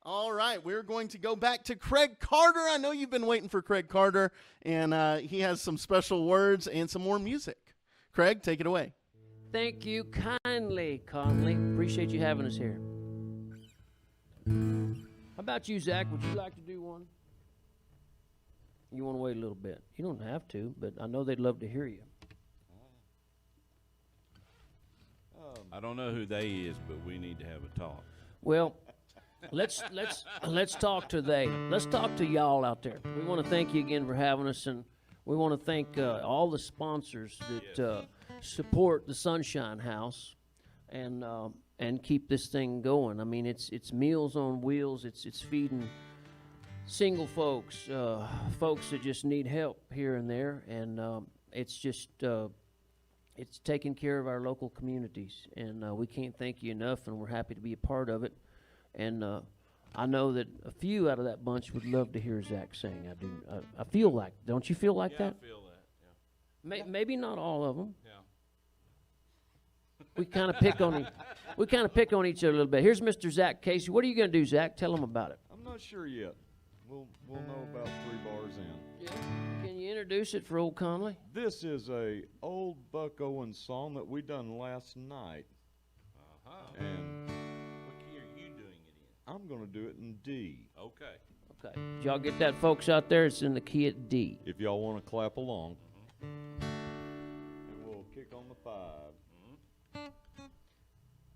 All right, we're going to go back to Craig Carter. I know you've been waiting for Craig Carter, and he has some special words and some more music. Craig, take it away. Thank you kindly, Conley. Appreciate you having us here. How about you, Zach? Would you like to do one? You want to wait a little bit? You don't have to, but I know they'd love to hear you. I don't know who they is, but we need to have a talk. Well, let's talk to they. Let's talk to y'all out there. We want to thank you again for having us, and we want to thank all the sponsors that support the Sunshine House and keep this thing going. I mean, it's Meals on Wheels. It's feeding single folks, folks that just need help here and there, and it's just it's taking care of our local communities, and we can't thank you enough, and we're happy to be a part of it. And I know that a few out of that bunch would love to hear Zach sing. I do. I feel like, don't you feel like that? I feel that, yeah. Maybe not all of them. Yeah. We kind of pick on we kind of pick on each other a little bit. Here's Mr. Zach Casey. What are you going to do, Zach? Tell him about it. I'm not sure yet. We'll know about 3 bars in. Yeah. Can you introduce it for old Conley? This is a old Buck Owens song that we done last night. And What key are you doing it in? I'm going to do it in D. Okay. Okay. Did y'all get that, folks out there? It's in the key at D. If y'all want to clap along. And we'll kick on the 5.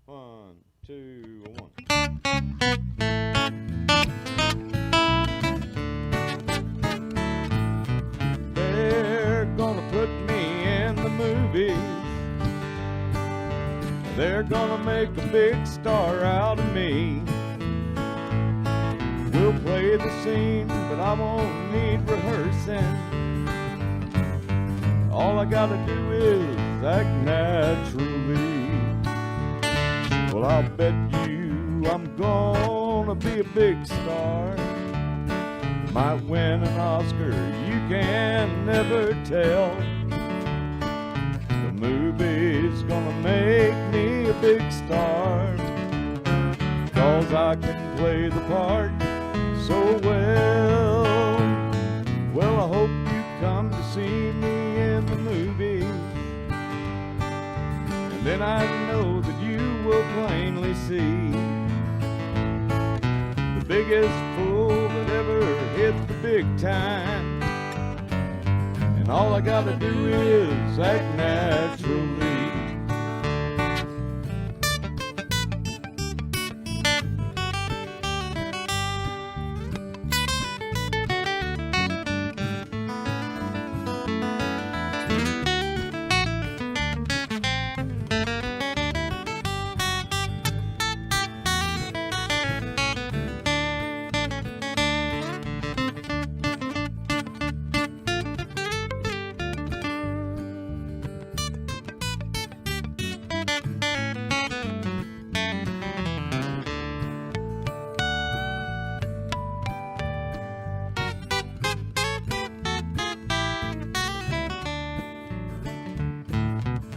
1, 2, 1. They're gonna put me in the movies. They're gonna make a big star out of me. We'll play the scene, but I won't need rehearsing. All I gotta do is act naturally. Well, I'll bet you I'm gonna be a big star. Might win an Oscar, you can never tell. The movie's gonna make me a big star, 'cause I can play the part so well. Well, I hope you come to see me in the movies, and then I know that you will plainly see the biggest fool that ever hit the big time. And all I gotta do is act naturally.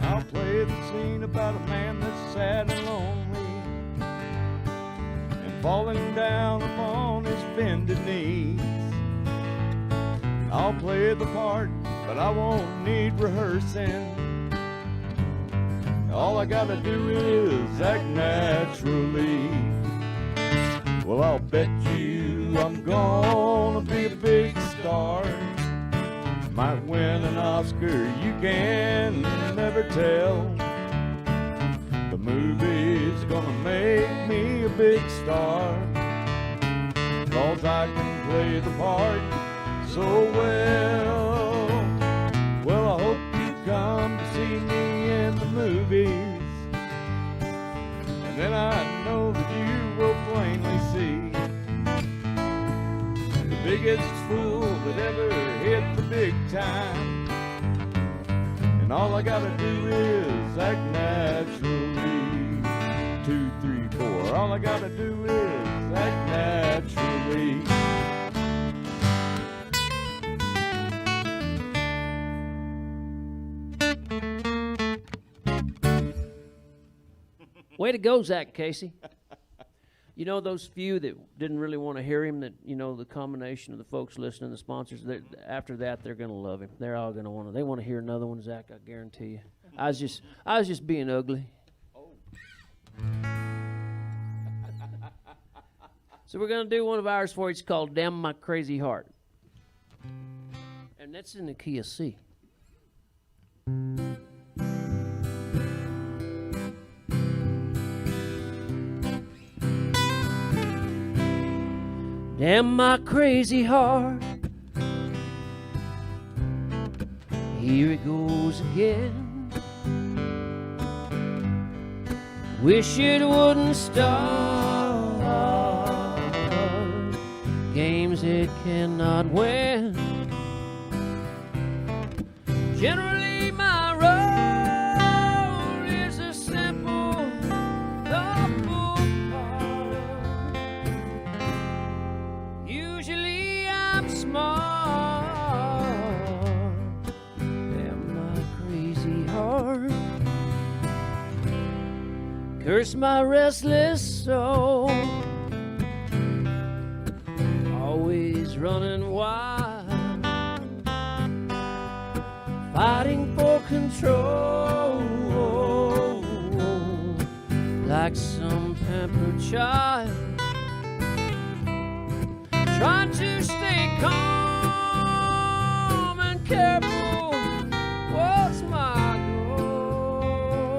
I'll play the scene about a man that's sad and lonely and falling down upon his bended knees. I'll play the part, but I won't need rehearsing. All I gotta do is act naturally. Well, I'll bet you I'm gonna be a big star. Might win an Oscar, you can never tell. The movie's gonna make me a big star, 'cause I can play the part so well. Well, I hope you come to see me in the movies, and then I know that you will plainly see the biggest fool that ever hit the big time. And all I gotta do is act naturally. 2, 3, 4. All I gotta do is act naturally. Way to go, Zach Casey. You know, those few that didn't really want to hear him, that, you know, the combination of the folks listening, the sponsors, after that, they're going to love him. They're all going to they want to hear another one, Zach, I guarantee you. I was just being ugly. So we're going to do one of ours for you. It's called Damn My Crazy Heart. And that's in the key of C. Damn my crazy heart, here it goes again. Wish it wouldn't start games it cannot win. Generally my role is a simple, thoughtful part. Usually I'm smart. Damn my crazy heart, curse my restless soul, always running wild, fighting for control, like some pampered child, trying to stay calm and careful was my goal.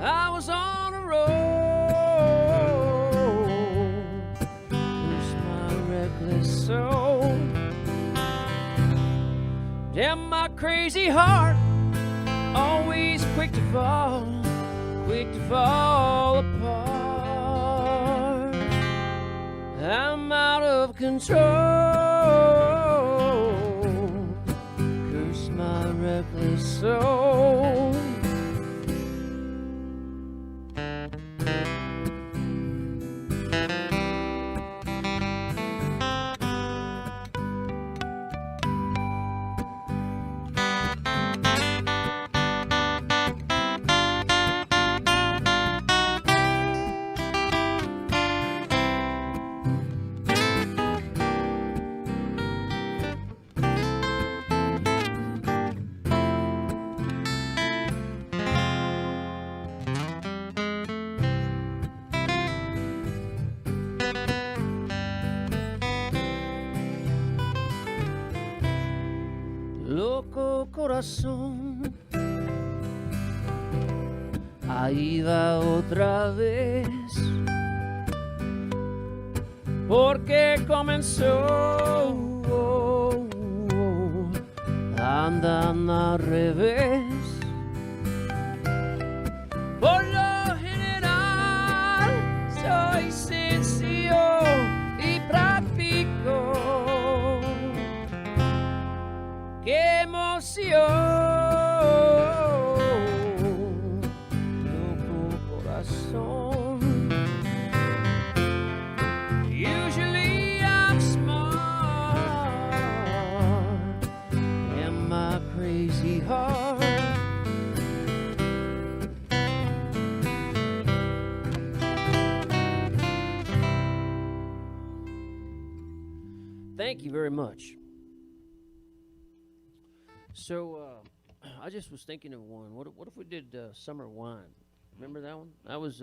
I was on a roll, curse my reckless soul. Damn my crazy heart, always quick to fall apart. I'm out of control, curse my reckless soul. Loco corazón, ahí va otra vez, porque comenzó, andan al revés. Por lo general soy sencillo y práctico. ¡Qué emoción! Loco corazón. Usually I'm smart in my crazy heart. Thank you very much. So, I just was thinking of one. What if we did Summer Wine? Remember that one? That was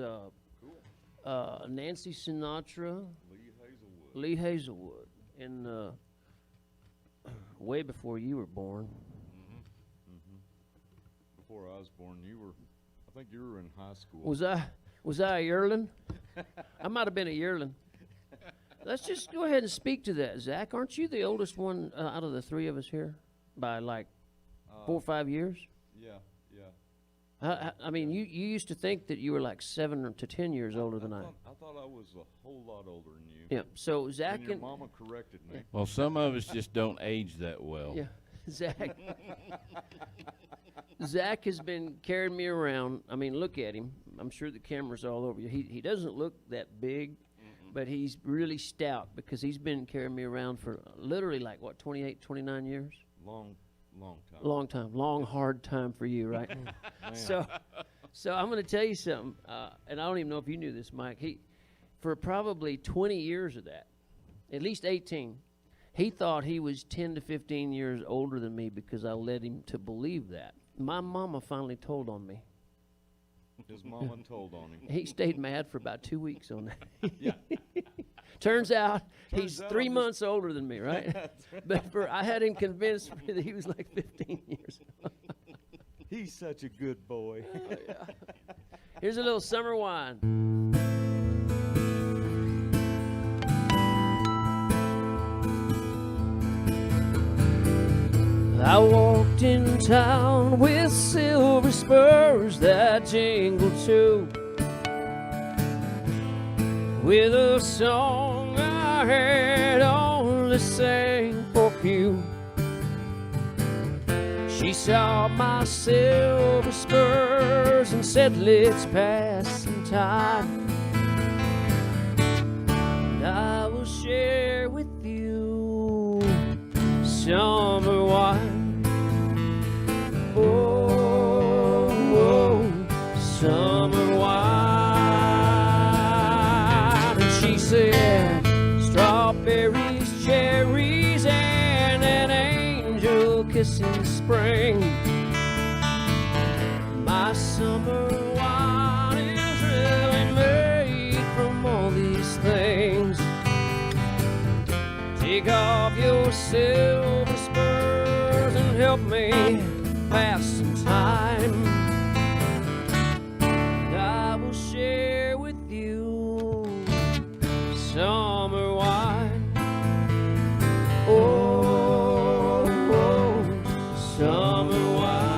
Nancy Sinatra, Lee Hazelwood, and way before you were born. Before I was born, I think you were in high school. Was I a yearling? I might have been a yearling. Let's just go ahead and speak to that, Zach. Aren't you the oldest one out of the three of us here by like 4 or 5 years? Yeah. I mean, you used to think that you were like 7 to 10 years older than I. I thought I was a whole lot older than you. Yeah. So Zach And your mama corrected me. Well, some of us just don't age that well. yeah, Zach. Zach has been carrying me around. I mean, look at him. I'm sure the camera's all over you. He doesn't look that big, but he's really stout because he's been carrying me around for literally like what, 28, 29 years. Long time. Long time, long hard time for you, right? So I'm going to tell you something, and I don't even know if you knew this, Mike. For probably 20 years of that, at least 18, he thought he was 10 to 15 years older than me because I led him to believe that. My mama finally told on me. His mama told on him. He stayed mad for about 2 weeks on that. Yeah. Turns out he's Turns out 3 I'm just- months older than me, right? But I had him convinced me that he was like 15 years old. He's such a good boy. Here's a little summer wine. I walked in town with silver spurs that jingle too, with a song I had only sang for few. She saw my silver spurs and said, let's pass some time. And I will share with you summer wine. Oh, summer wine. And she said, strawberries, cherries, and an angel kissing spring. My summer wine is really made from all these things. Take off your silver spurs and help me pass some time. And I will share with you summer wine. Oh, summer wine.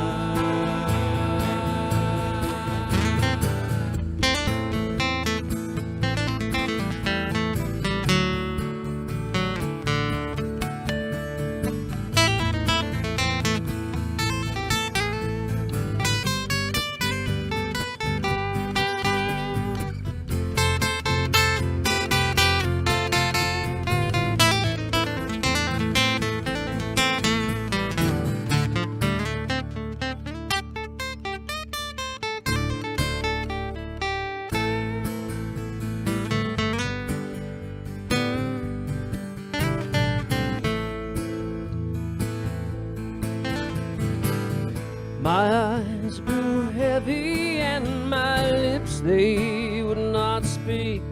My eyes grew heavy and my lips, they would not speak.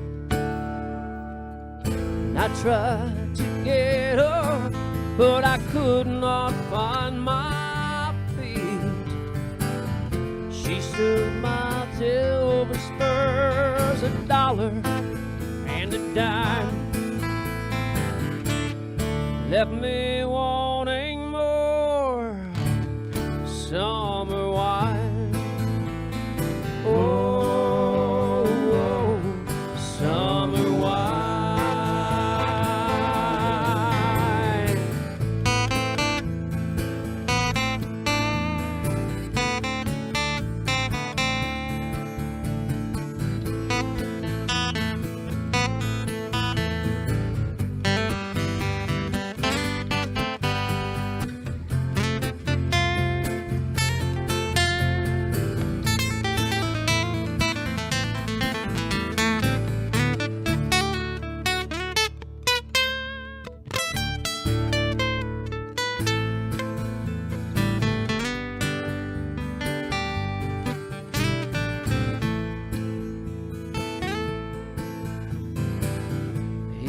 I tried to get up, but I could not find my feet. She stood my silver spurs, $1 and a dime, left me wanting more summer wine. Oh, summer wine.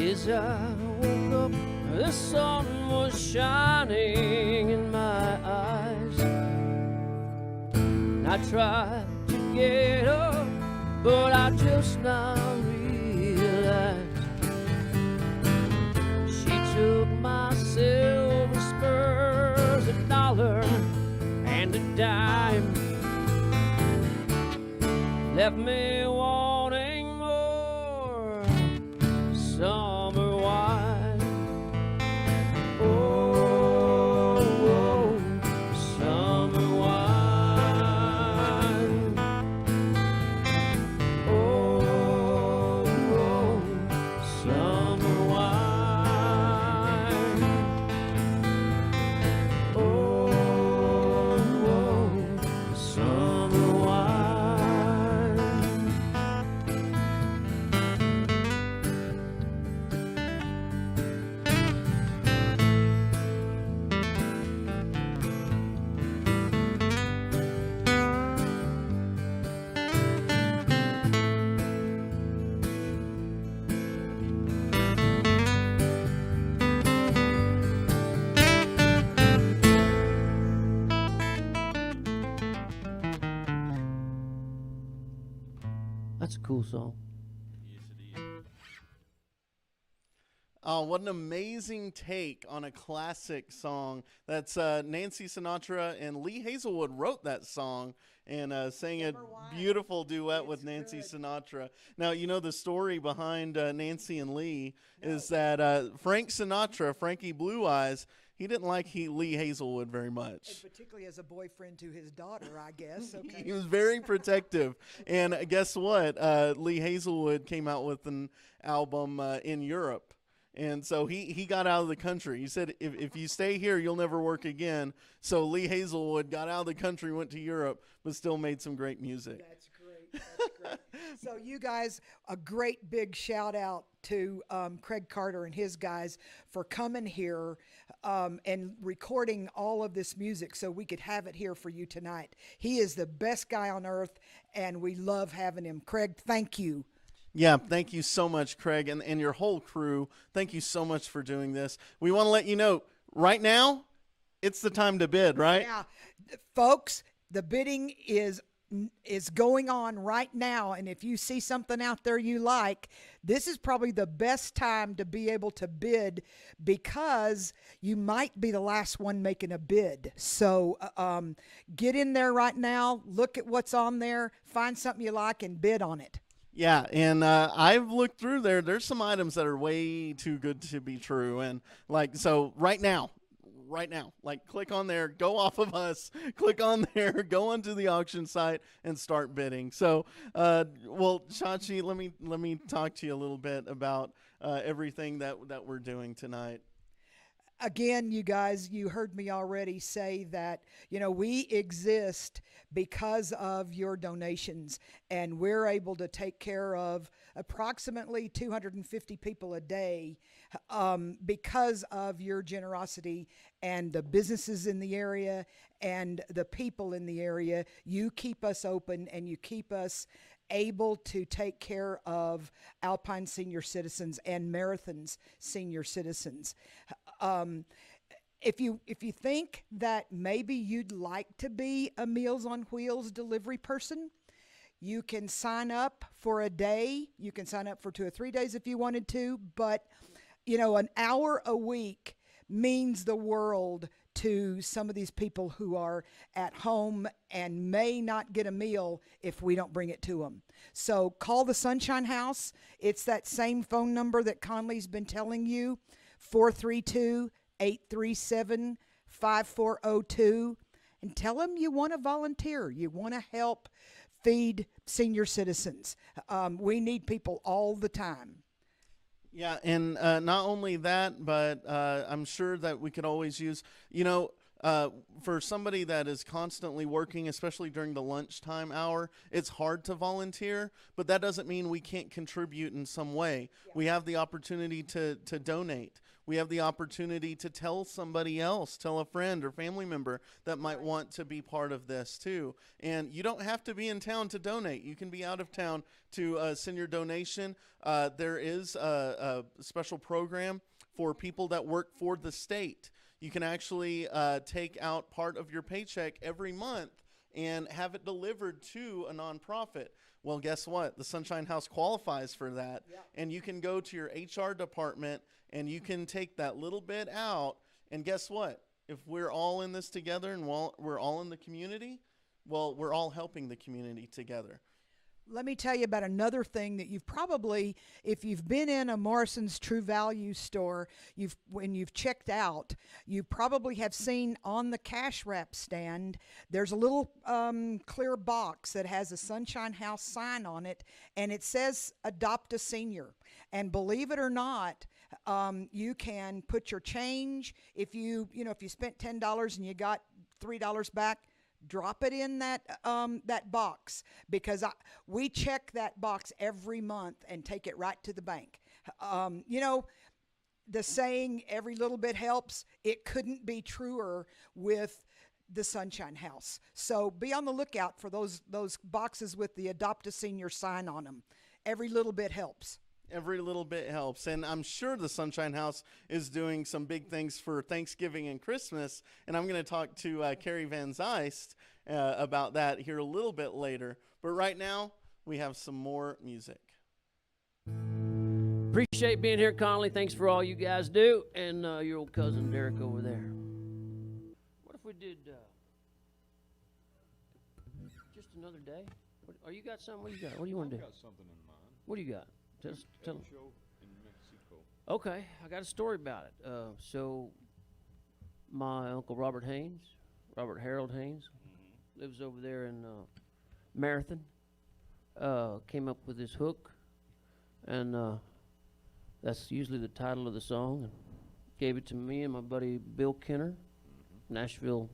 As I woke up, the sun was shining in my eyes. I tried to get up, but I just now realized she took my silver spurs, $1 and a dime, left me wanting more summer wine. Oh, summer wine. Oh, summer wine. Oh, summer wine. cool song. Oh, what an amazing take on a classic song. That's Nancy Sinatra, and Lee Hazelwood wrote that song and sang a beautiful duet with Nancy Sinatra. Now, you know the story behind Nancy and Lee is that Frank Sinatra, Frankie Blue Eyes, he didn't like Lee Hazelwood very much. And particularly as a boyfriend to his daughter, I guess. Okay. He was very protective. And guess what? Lee Hazelwood came out with an album in Europe. And so he got out of the country. He said, if you stay here, you'll never work again. So Lee Hazelwood got out of the country, went to Europe, but still made some great music. That's great. That's great. So you guys, a great big shout out to Craig Carter and his guys for coming here and recording all of this music so we could have it here for you tonight. He is the best guy on earth, and we love having him. Craig, thank you. Yeah, thank you so much, Craig, and your whole crew. Thank you so much for doing this. We want to let you know, right now, it's the time to bid, right? Yeah, folks, the bidding is going on right now, and if you see something out there you like, this is probably the best time to be able to bid because you might be the last one making a bid. So get in there right now, look at what's on there, find something you like, and bid on it. Yeah, and I've looked through there. There's some items that are way too good to be true. And, so right now, click on there, go off of us, click on there, go onto the auction site, and start bidding. So, well, Chachi, let me talk to you a little bit about everything that we're doing tonight. Again, you guys, you heard me already say that, we exist because of your donations, and we're able to take care of approximately 250 people a day because of your generosity and the businesses in the area and the people in the area. You keep us open and you keep us able to take care of Alpine senior citizens and Marathon's senior citizens. If you think that maybe you'd like to be a Meals on Wheels delivery person, you can sign up for a day. You can sign up for 2 or 3 days if you wanted to, but an hour a week means the world to some of these people who are at home and may not get a meal if we don't bring it to them. So call the Sunshine House. It's that same phone number that Conley's been telling you, 432-837-5402, and tell them you want to volunteer. You want to help feed senior citizens. We need people all the time. Yeah, and not only that, but I'm sure that we could always use, for somebody that is constantly working, especially during the lunchtime hour, it's hard to volunteer, but that doesn't mean we can't contribute in some way. Yeah. We have the opportunity to donate. We have the opportunity to tell somebody else, tell a friend or family member that might want to be part of this too. And you don't have to be in town to donate. You can be out of town to send your donation. There is a special program for people that work for the state. You can actually take out part of your paycheck every month and have it delivered to a nonprofit. Well, guess what? The Sunshine House qualifies for that. Yeah. And you can go to your HR department and you can take that little bit out. And guess what? If we're all in this together and we're all in the community, well, we're all helping the community together. Let me tell you about another thing that you've probably, if you've been in a Morrison's True Value store, when you've checked out, you probably have seen on the cash wrap stand, there's a little clear box that has a Sunshine House sign on it, and it says Adopt a Senior. And believe it or not, you can put your change. If you spent $10 and you got $3 back, drop it in that box, because we check that box every month and take it right to the bank. The saying, every little bit helps, it couldn't be truer with the Sunshine House. So be on the lookout for those boxes with the Adopt a Senior sign on them. Every little bit helps. Every little bit helps. And I'm sure the Sunshine House is doing some big things for Thanksgiving and Christmas. And I'm going to talk to Carrie Van Zeist about that here a little bit later. But right now, we have some more music. Appreciate being here, Conley. Thanks for all you guys do. And your old cousin Derek over there. What if we did just another day? What, you got something? What do you got? What do you want to do? I've got something in mind. What do you got? Just tell them. Show in Mexico. Okay, I got a story about it. So, my uncle Robert Harold Haynes, lives over there in Marathon. Came up with this hook, and that's usually the title of the song. And gave it to me and my buddy Bill Kenner, Nashville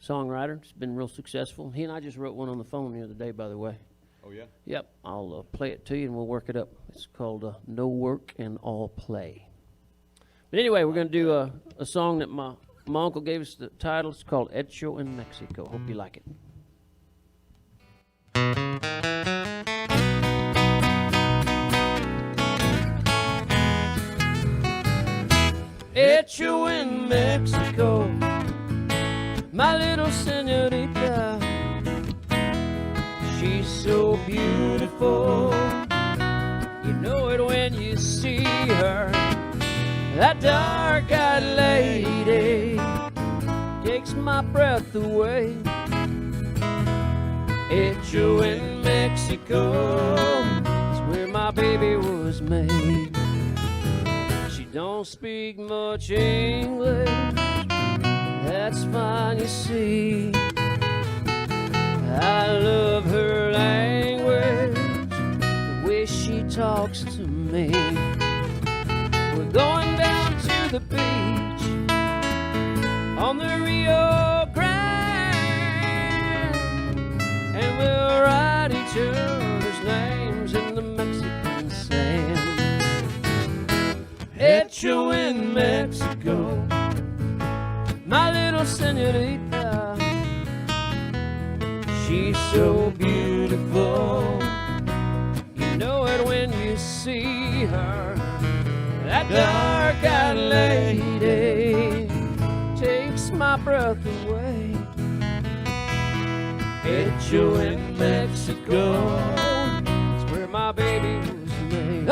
songwriter. It's been real successful. He and I just wrote one on the phone the other day, by the way. Oh, yeah? Yep, I'll play it to you and we'll work it up. It's called No Work and All Play. But anyway, we're going to do a song that my uncle gave us the title. It's called Hecho in Mexico. Hope you like it. Hecho in Mexico, my little senorita. She's so beautiful, you know it when you see her. That dark-eyed lady takes my breath away. Hecho in Mexico, it's where my baby was made. She don't speak much English, that's fine, you see. I love her language, the way she talks to me. We're going down to the beach on the Rio Grande, and we'll write each other's names in the Mexican sand. Hecho in Mexico, my little senorita. She's so beautiful, you know it when you see her. That dark-eyed lady takes my breath away. Hecho in Mexico, it's where my baby was made.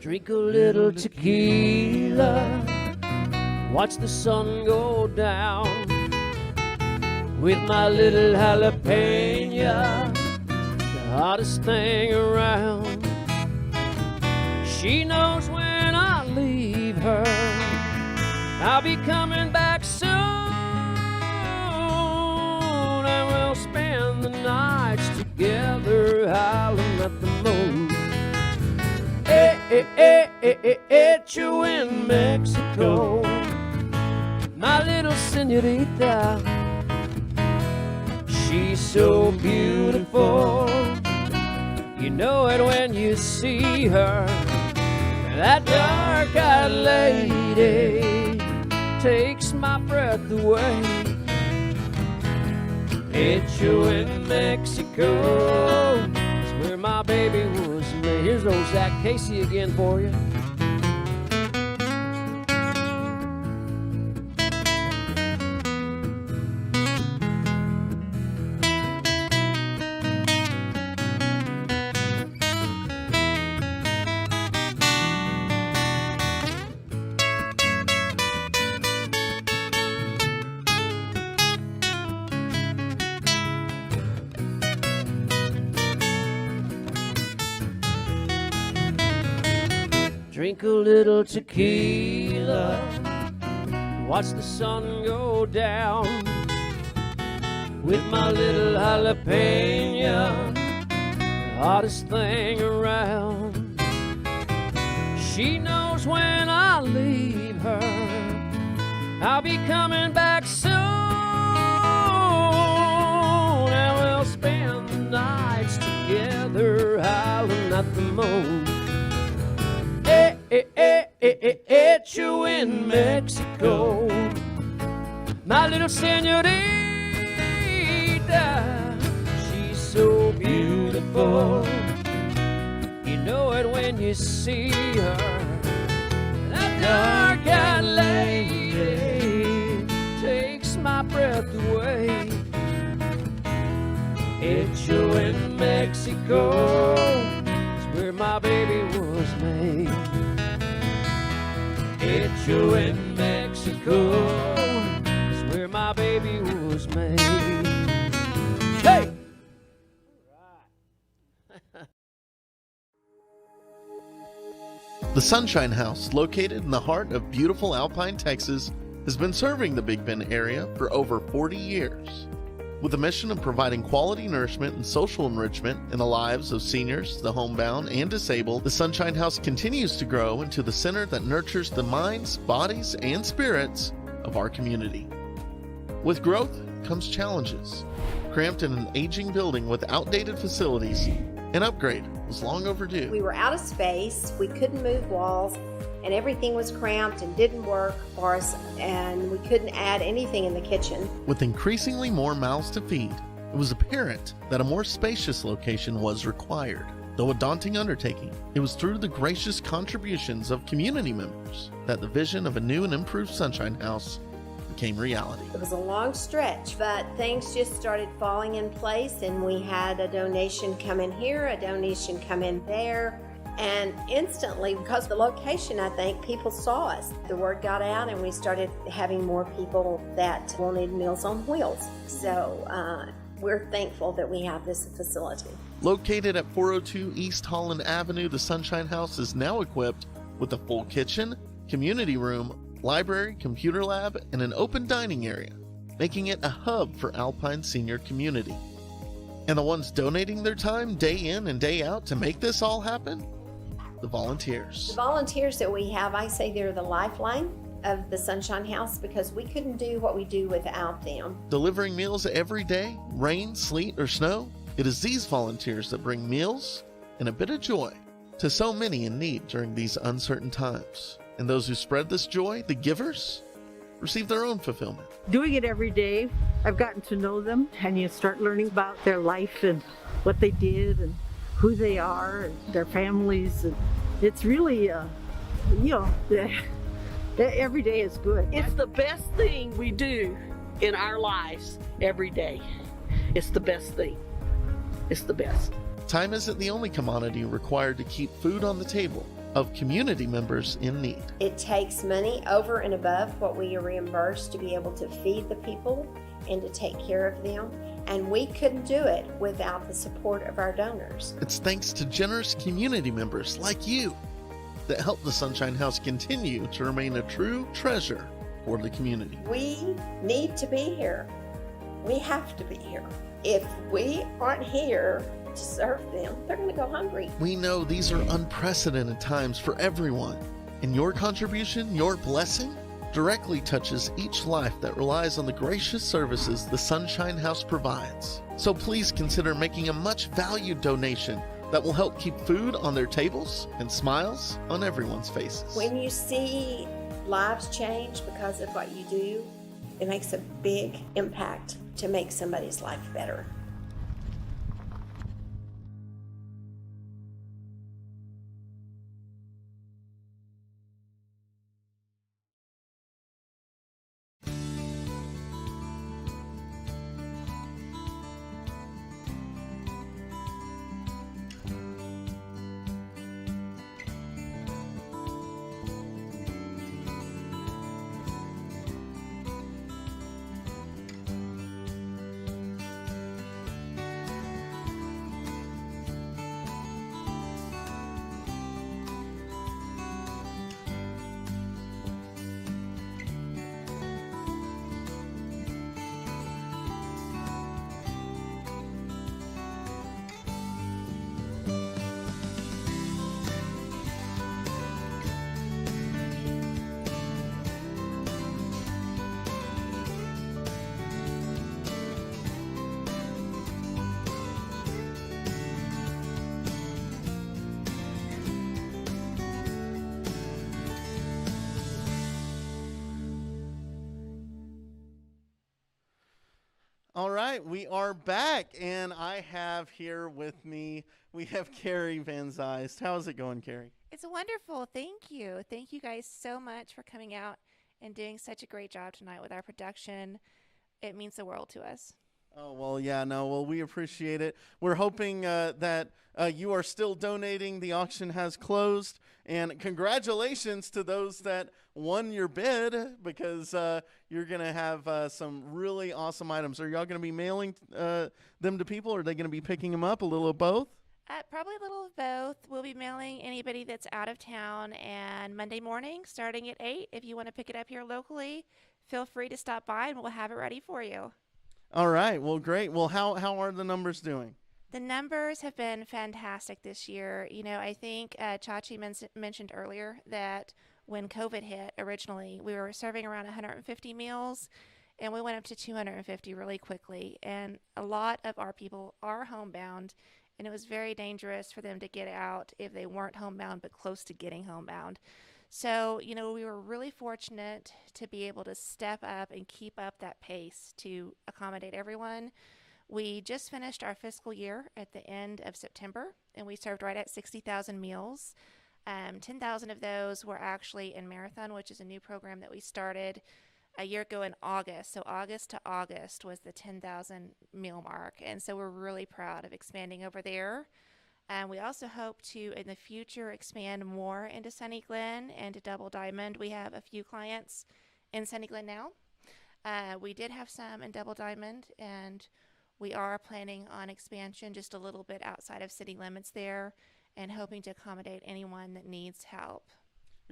Drink a little tequila, watch the sun go down with my little jalapeno, the hottest thing around. She knows when I leave her, I'll be coming back soon, and we'll spend the nights together howling at the moon. Hecho in Mexico, my little senorita. She's so beautiful, you know it when you see her. That dark-eyed lady takes my breath away. Hecho in Mexico, it's where my baby was made. Here's old Zach Casey again for you. Drink a little tequila, watch the sun go down with my little jalapeno, the hottest thing around. She knows when I leave her, I'll be coming back soon, and we'll spend the nights together not the moon. Hecho in Mexico, my little senorita, she's so beautiful. You know it when you see her. That dark-eyed lady takes my breath away. Hecho in Mexico is where my baby was made. Hecho in Mexico is where my baby was made. Hey! The Sunshine House, located in the heart of beautiful Alpine, Texas, has been serving the Big Bend area for over 40 years. With the mission of providing quality nourishment and social enrichment in the lives of seniors, the homebound, and disabled, the Sunshine House continues to grow into the center that nurtures the minds, bodies, and spirits of our community. With growth comes challenges. Cramped in an aging building with outdated facilities, an upgrade was long overdue. We were out of space, we couldn't move walls, and everything was cramped and didn't work for us, and we couldn't add anything in the kitchen. With increasingly more mouths to feed, it was apparent that a more spacious location was required. Though a daunting undertaking, it was through the gracious contributions of community members that the vision of a new and improved Sunshine House became reality. It was a long stretch, but things just started falling in place, and we had a donation come in here, a donation come in there. And instantly, because of the location, I think people saw us. The word got out, and we started having more people that wanted Meals on Wheels. So we're thankful that we have this facility. Located at 402 East Holland Avenue, the Sunshine House is now equipped with a full kitchen, community room, library, computer lab, and an open dining area, making it a hub for Alpine senior community. And the ones donating their time day in and day out to make this all happen? The volunteers. The volunteers that we have, I say they're the lifeline of the Sunshine House, because we couldn't do what we do without them. Delivering meals every day, rain, sleet, or snow, it is these volunteers that bring meals and a bit of joy to so many in need during these uncertain times. And those who spread this joy, the givers, receive their own fulfillment. Doing it every day, I've gotten to know them, and you start learning about their life and what they did and who they are and their families. And it's really, every day is good. It's the best thing we do in our lives every day. It's the best thing. It's the best. Time isn't the only commodity required to keep food on the table of community members in need. It takes money over and above what we are reimbursed to be able to feed the people and to take care of them. And we couldn't do it without the support of our donors. It's thanks to generous community members like you that help the Sunshine House continue to remain a true treasure for the community. We need to be here. We have to be here. If we aren't here to serve them, they're going to go hungry. We know these are unprecedented times for everyone, and your contribution, your blessing, directly touches each life that relies on the gracious services the Sunshine House provides. So please consider making a much valued donation that will help keep food on their tables and smiles on everyone's faces. When you see lives change because of what you do, it makes a big impact to make somebody's life better. right, we are back, and I have here with me, we have Carrie Van Zeist. How's it going, Carrie? It's wonderful. Thank you. Thank you guys so much for coming out and doing such a great job tonight with our production. It means the world to us. Oh, well, yeah, no, well, we appreciate it. We're hoping that you are still donating. The auction has closed, and congratulations to those that won your bid, because you're going to have some really awesome items. Are y'all going to be mailing them to people, or are they going to be picking them up, a little of both? Probably a little of both. We'll be mailing anybody that's out of town, and Monday morning, starting at 8, if you want to pick it up here locally, feel free to stop by, and we'll have it ready for you. All right, well, great. Well, how are the numbers doing? The numbers have been fantastic this year. You know, I think Chachi mentioned earlier that when COVID hit originally, we were serving around 150 meals, and we went up to 250 really quickly. And a lot of our people are homebound, and it was very dangerous for them to get out if they weren't homebound but close to getting homebound. So, you know, we were really fortunate to be able to step up and keep up that pace to accommodate everyone. We just finished our fiscal year at the end of September, and we served right at 60,000 meals. 10,000 of those were actually in Marathon, which is a new program that we started a year ago in August. So August to August was the 10,000 meal mark. And so we're really proud of expanding over there. And we also hope to, in the future, expand more into Sunny Glen and to Double Diamond. We have a few clients in Sunny Glen now. We did have some in Double Diamond, and we are planning on expansion just a little bit outside of city limits there, and hoping to accommodate anyone that needs help.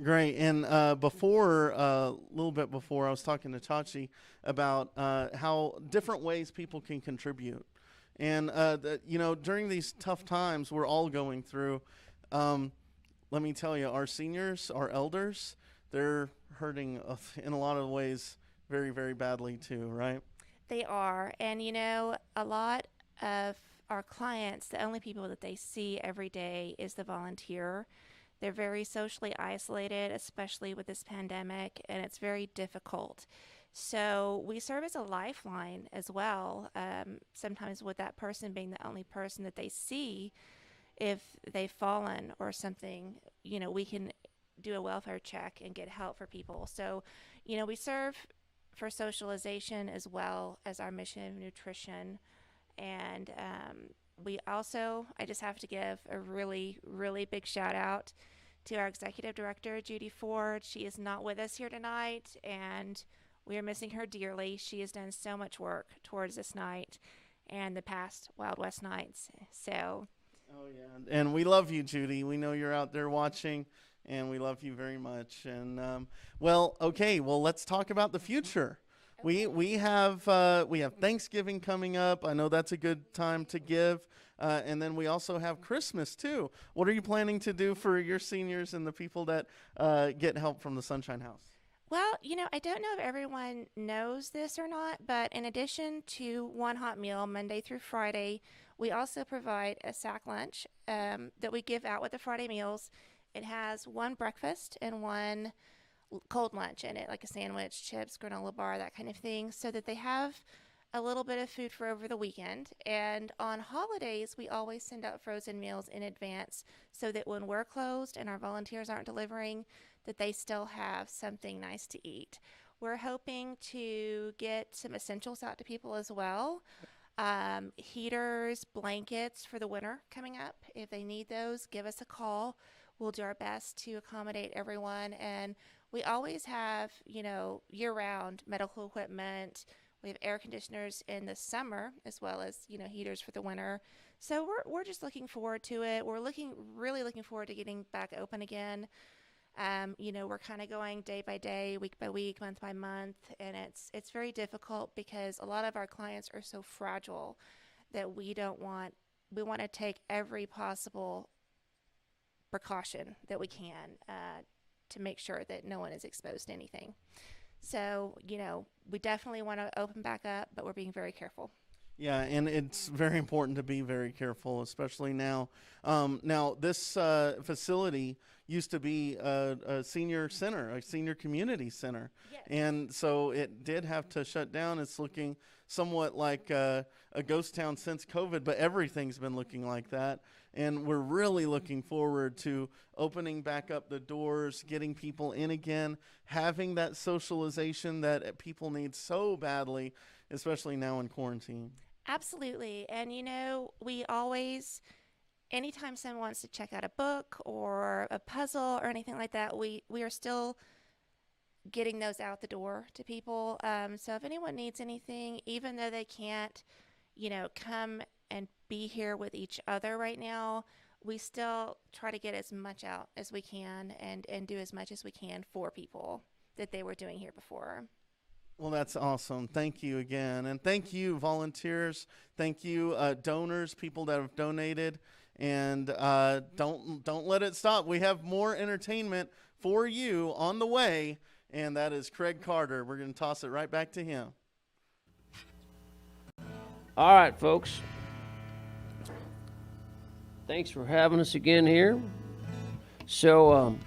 Great. And before, a little bit before, I was talking to Chachi about how different ways people can contribute. And, you know, during these tough times we're all going through, let me tell you, our seniors, our elders, they're hurting in a lot of ways very, very badly too, right? They are. And, you know, a lot of our clients, the only people that they see every day is the volunteer. They're very socially isolated, especially with this pandemic, and it's very difficult. So we serve as a lifeline as well, sometimes with that person being the only person that they see. If they've fallen or something, you know, we can do a welfare check and get help for people. So, you know, we serve for socialization as well as our mission of nutrition. And we also, I just have to give a really, really big shout out to our executive director, Judy Ford. She is not with us here tonight, and we are missing her dearly. She has done so much work towards this night and the past Wild West nights. So. Oh, yeah. And we love you, Judy. We know you're out there watching, and we love you very much. And, well, okay, well, let's talk about the future. Okay. We have Thanksgiving coming up. I know that's a good time to give. And then we also have Christmas, too. What are you planning to do for your seniors and the people that get help from the Sunshine House? Well, you know, I don't know if everyone knows this or not, but in addition to one hot meal Monday through Friday, we also provide a sack lunch that we give out with the Friday meals. It has one breakfast and one cold lunch in it, like a sandwich, chips, granola bar, that kind of thing, so that they have a little bit of food for over the weekend. And on holidays, we always send out frozen meals in advance so that when we're closed and our volunteers aren't delivering, that they still have something nice to eat. We're hoping to get some essentials out to people as well. Heaters, blankets for the winter coming up. If they need those, give us a call. We'll do our best to accommodate everyone. And we always have, you know, year-round medical equipment. We have air conditioners in the summer as well as, you know, heaters for the winter. So we're just looking forward to it. We're really looking forward to getting back open again. You know, we're kind of going day by day, week by week, month by month, and it's very difficult because a lot of our clients are so fragile that we want to take every possible precaution that we can to make sure that no one is exposed to anything. So, you know, we definitely want to open back up, but we're being very careful. Yeah, and it's very important to be very careful, especially now. Now, this facility, used to be a senior center, a senior community center. Yes. And so it did have to shut down. It's looking somewhat like a ghost town since COVID, but everything's been looking like that. And we're really looking forward to opening back up the doors, getting people in again, having that socialization that people need so badly, especially now in quarantine. Absolutely. And you know, we always, anytime someone wants to check out a book or a puzzle or anything like that, we are still getting those out the door to people. So if anyone needs anything, even though they can't, you know, come and be here with each other right now, we still try to get as much out as we can and do as much as we can for people that they were doing here before. Well, that's awesome. Thank you again. And thank you, volunteers. Thank you, donors, people that have donated. And don't let it stop. We have more entertainment for you on the way, and that is Craig Carter. We're going to toss it right back to him. All right, folks. Thanks for having us again here. So,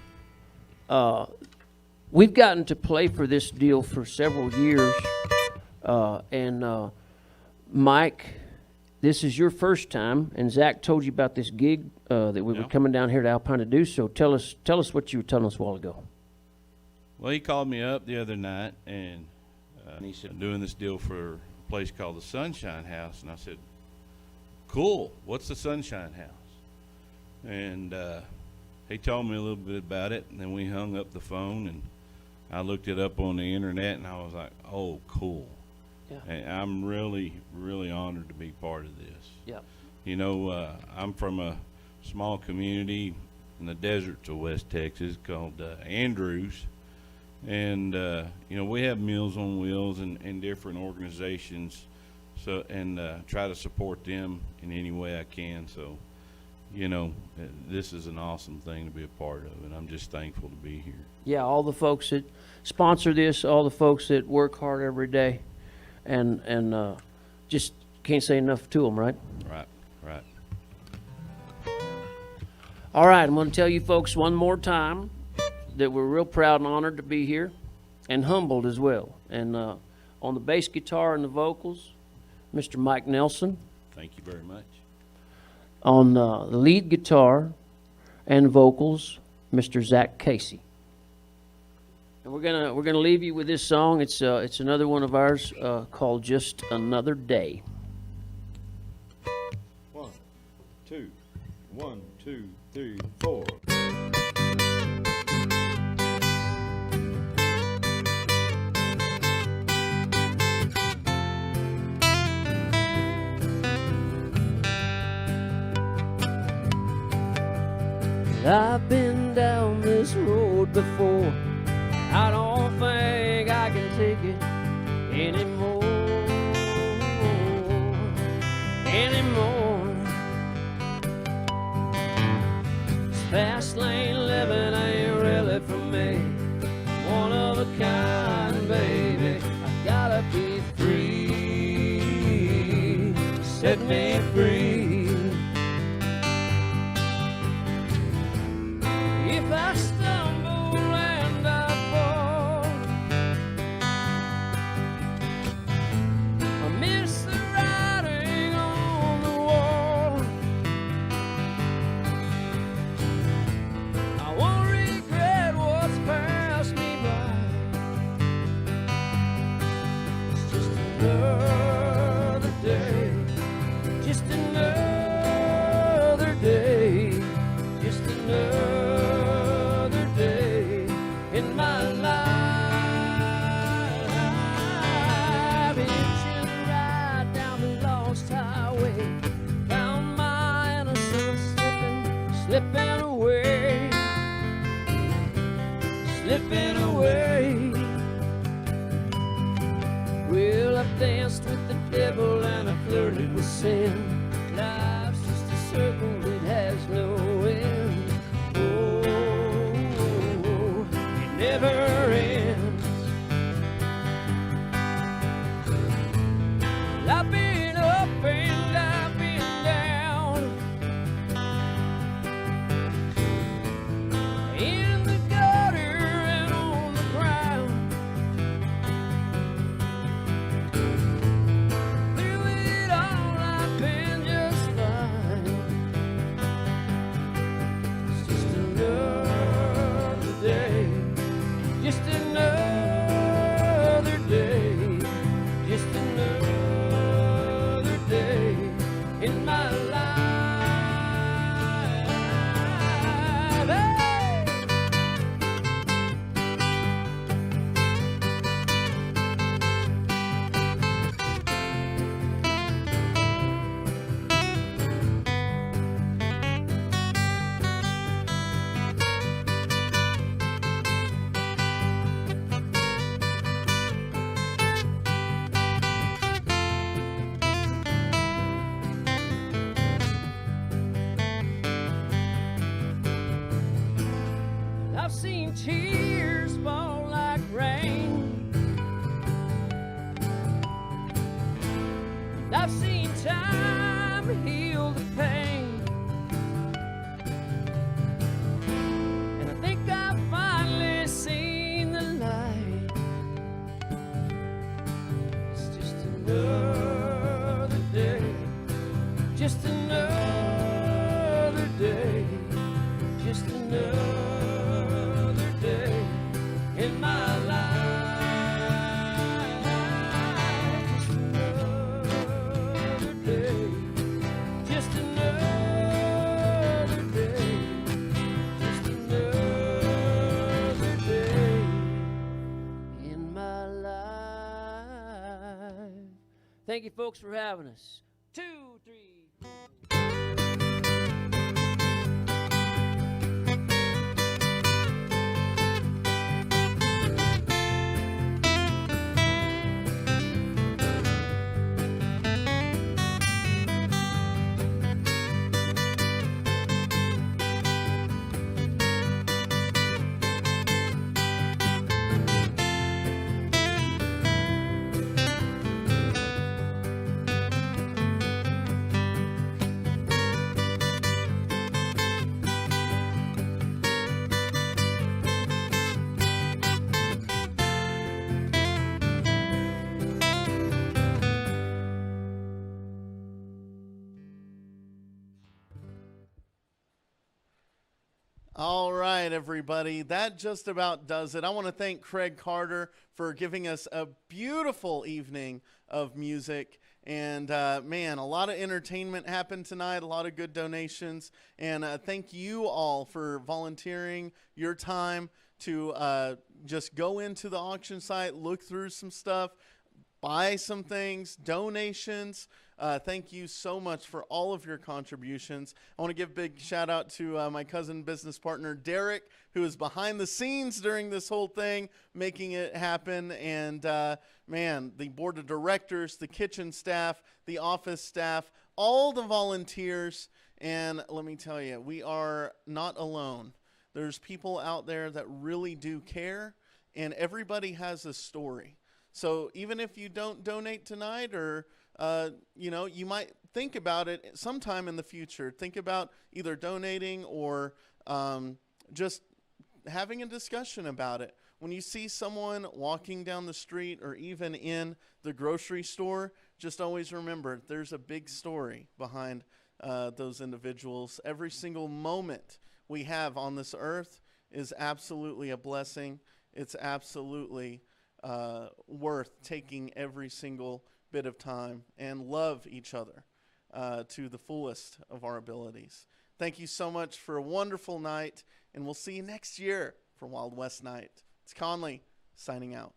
we've gotten to play for this deal for several years. And Mike, this is your first time, and Zach told you about this gig that we were coming down here to Alpine to do. So tell us what you were telling us a while ago. Well, he called me up the other night, and he said, I'm doing this deal for a place called the Sunshine House. And I said, cool, what's the Sunshine House? And he told me a little bit about it, and then we hung up the phone, and I looked it up on the internet, and I was like, oh, cool. Yeah. And I'm really, really honored to be part of this. Yeah. You know, I'm from a small community in the deserts of West Texas called Andrews. And, you know, we have Meals on Wheels and different organizations, so and try to support them in any way I can. So, you know, this is an awesome thing to be a part of, and I'm just thankful to be here. Yeah, all the folks that sponsor this, all the folks that work hard every day, and just can't say enough to them, right? Right, right. All right, I'm going to tell you folks one more time that we're real proud and honored to be here, and humbled as well. And on the bass guitar and the vocals, Mr. Mike Nelson. Thank you very much. On the lead guitar and vocals, Mr. Zach Casey. And we're gonna leave you with this song. It's another one of ours called "Just Another Day." 1, 2, 1, 2, 3, 4. I've been down this road before. I don't think I can take it anymore. This fast lane living ain't really for me. One of a kind, baby. I gotta be free. Set me free. If I stumble and I fall, I miss the writing on the wall. I won't regret what's passed me by. It's just another day, just another day, just another in my life. Hitching a ride down the lost highway, found my innocence slipping away, slipping away. Well, I've danced with the devil and I flirted with sin. Life's just a circle that has no end. Never ends. I've been up and I've been down. my life. Just another day. Just another day In my life. Thank you, folks, for having us. 2, 3, 4. All right, everybody. That just about does it. I want to thank Craig Carter for giving us a beautiful evening of music. And, man, a lot of entertainment happened tonight, a lot of good donations. And thank you all for volunteering your time to just go into the auction site, look through some stuff, buy some things, donations. Thank you so much for all of your contributions. I want to give a big shout out to my cousin business partner, Derek, who is behind the scenes during this whole thing, making it happen. And man, the board of directors, the kitchen staff, the office staff, all the volunteers. And let me tell you, we are not alone. There's people out there that really do care, and everybody has a story. So even if you don't donate tonight, or you might think about it sometime in the future. Think about either donating or just having a discussion about it. When you see someone walking down the street or even in the grocery store, just always remember there's a big story behind those individuals. Every single moment we have on this earth is absolutely a blessing. It's absolutely worth taking every single bit of time and love each other to the fullest of our abilities. Thank you so much for a wonderful night, and we'll see you next year for Wild West Night. It's Conley signing out.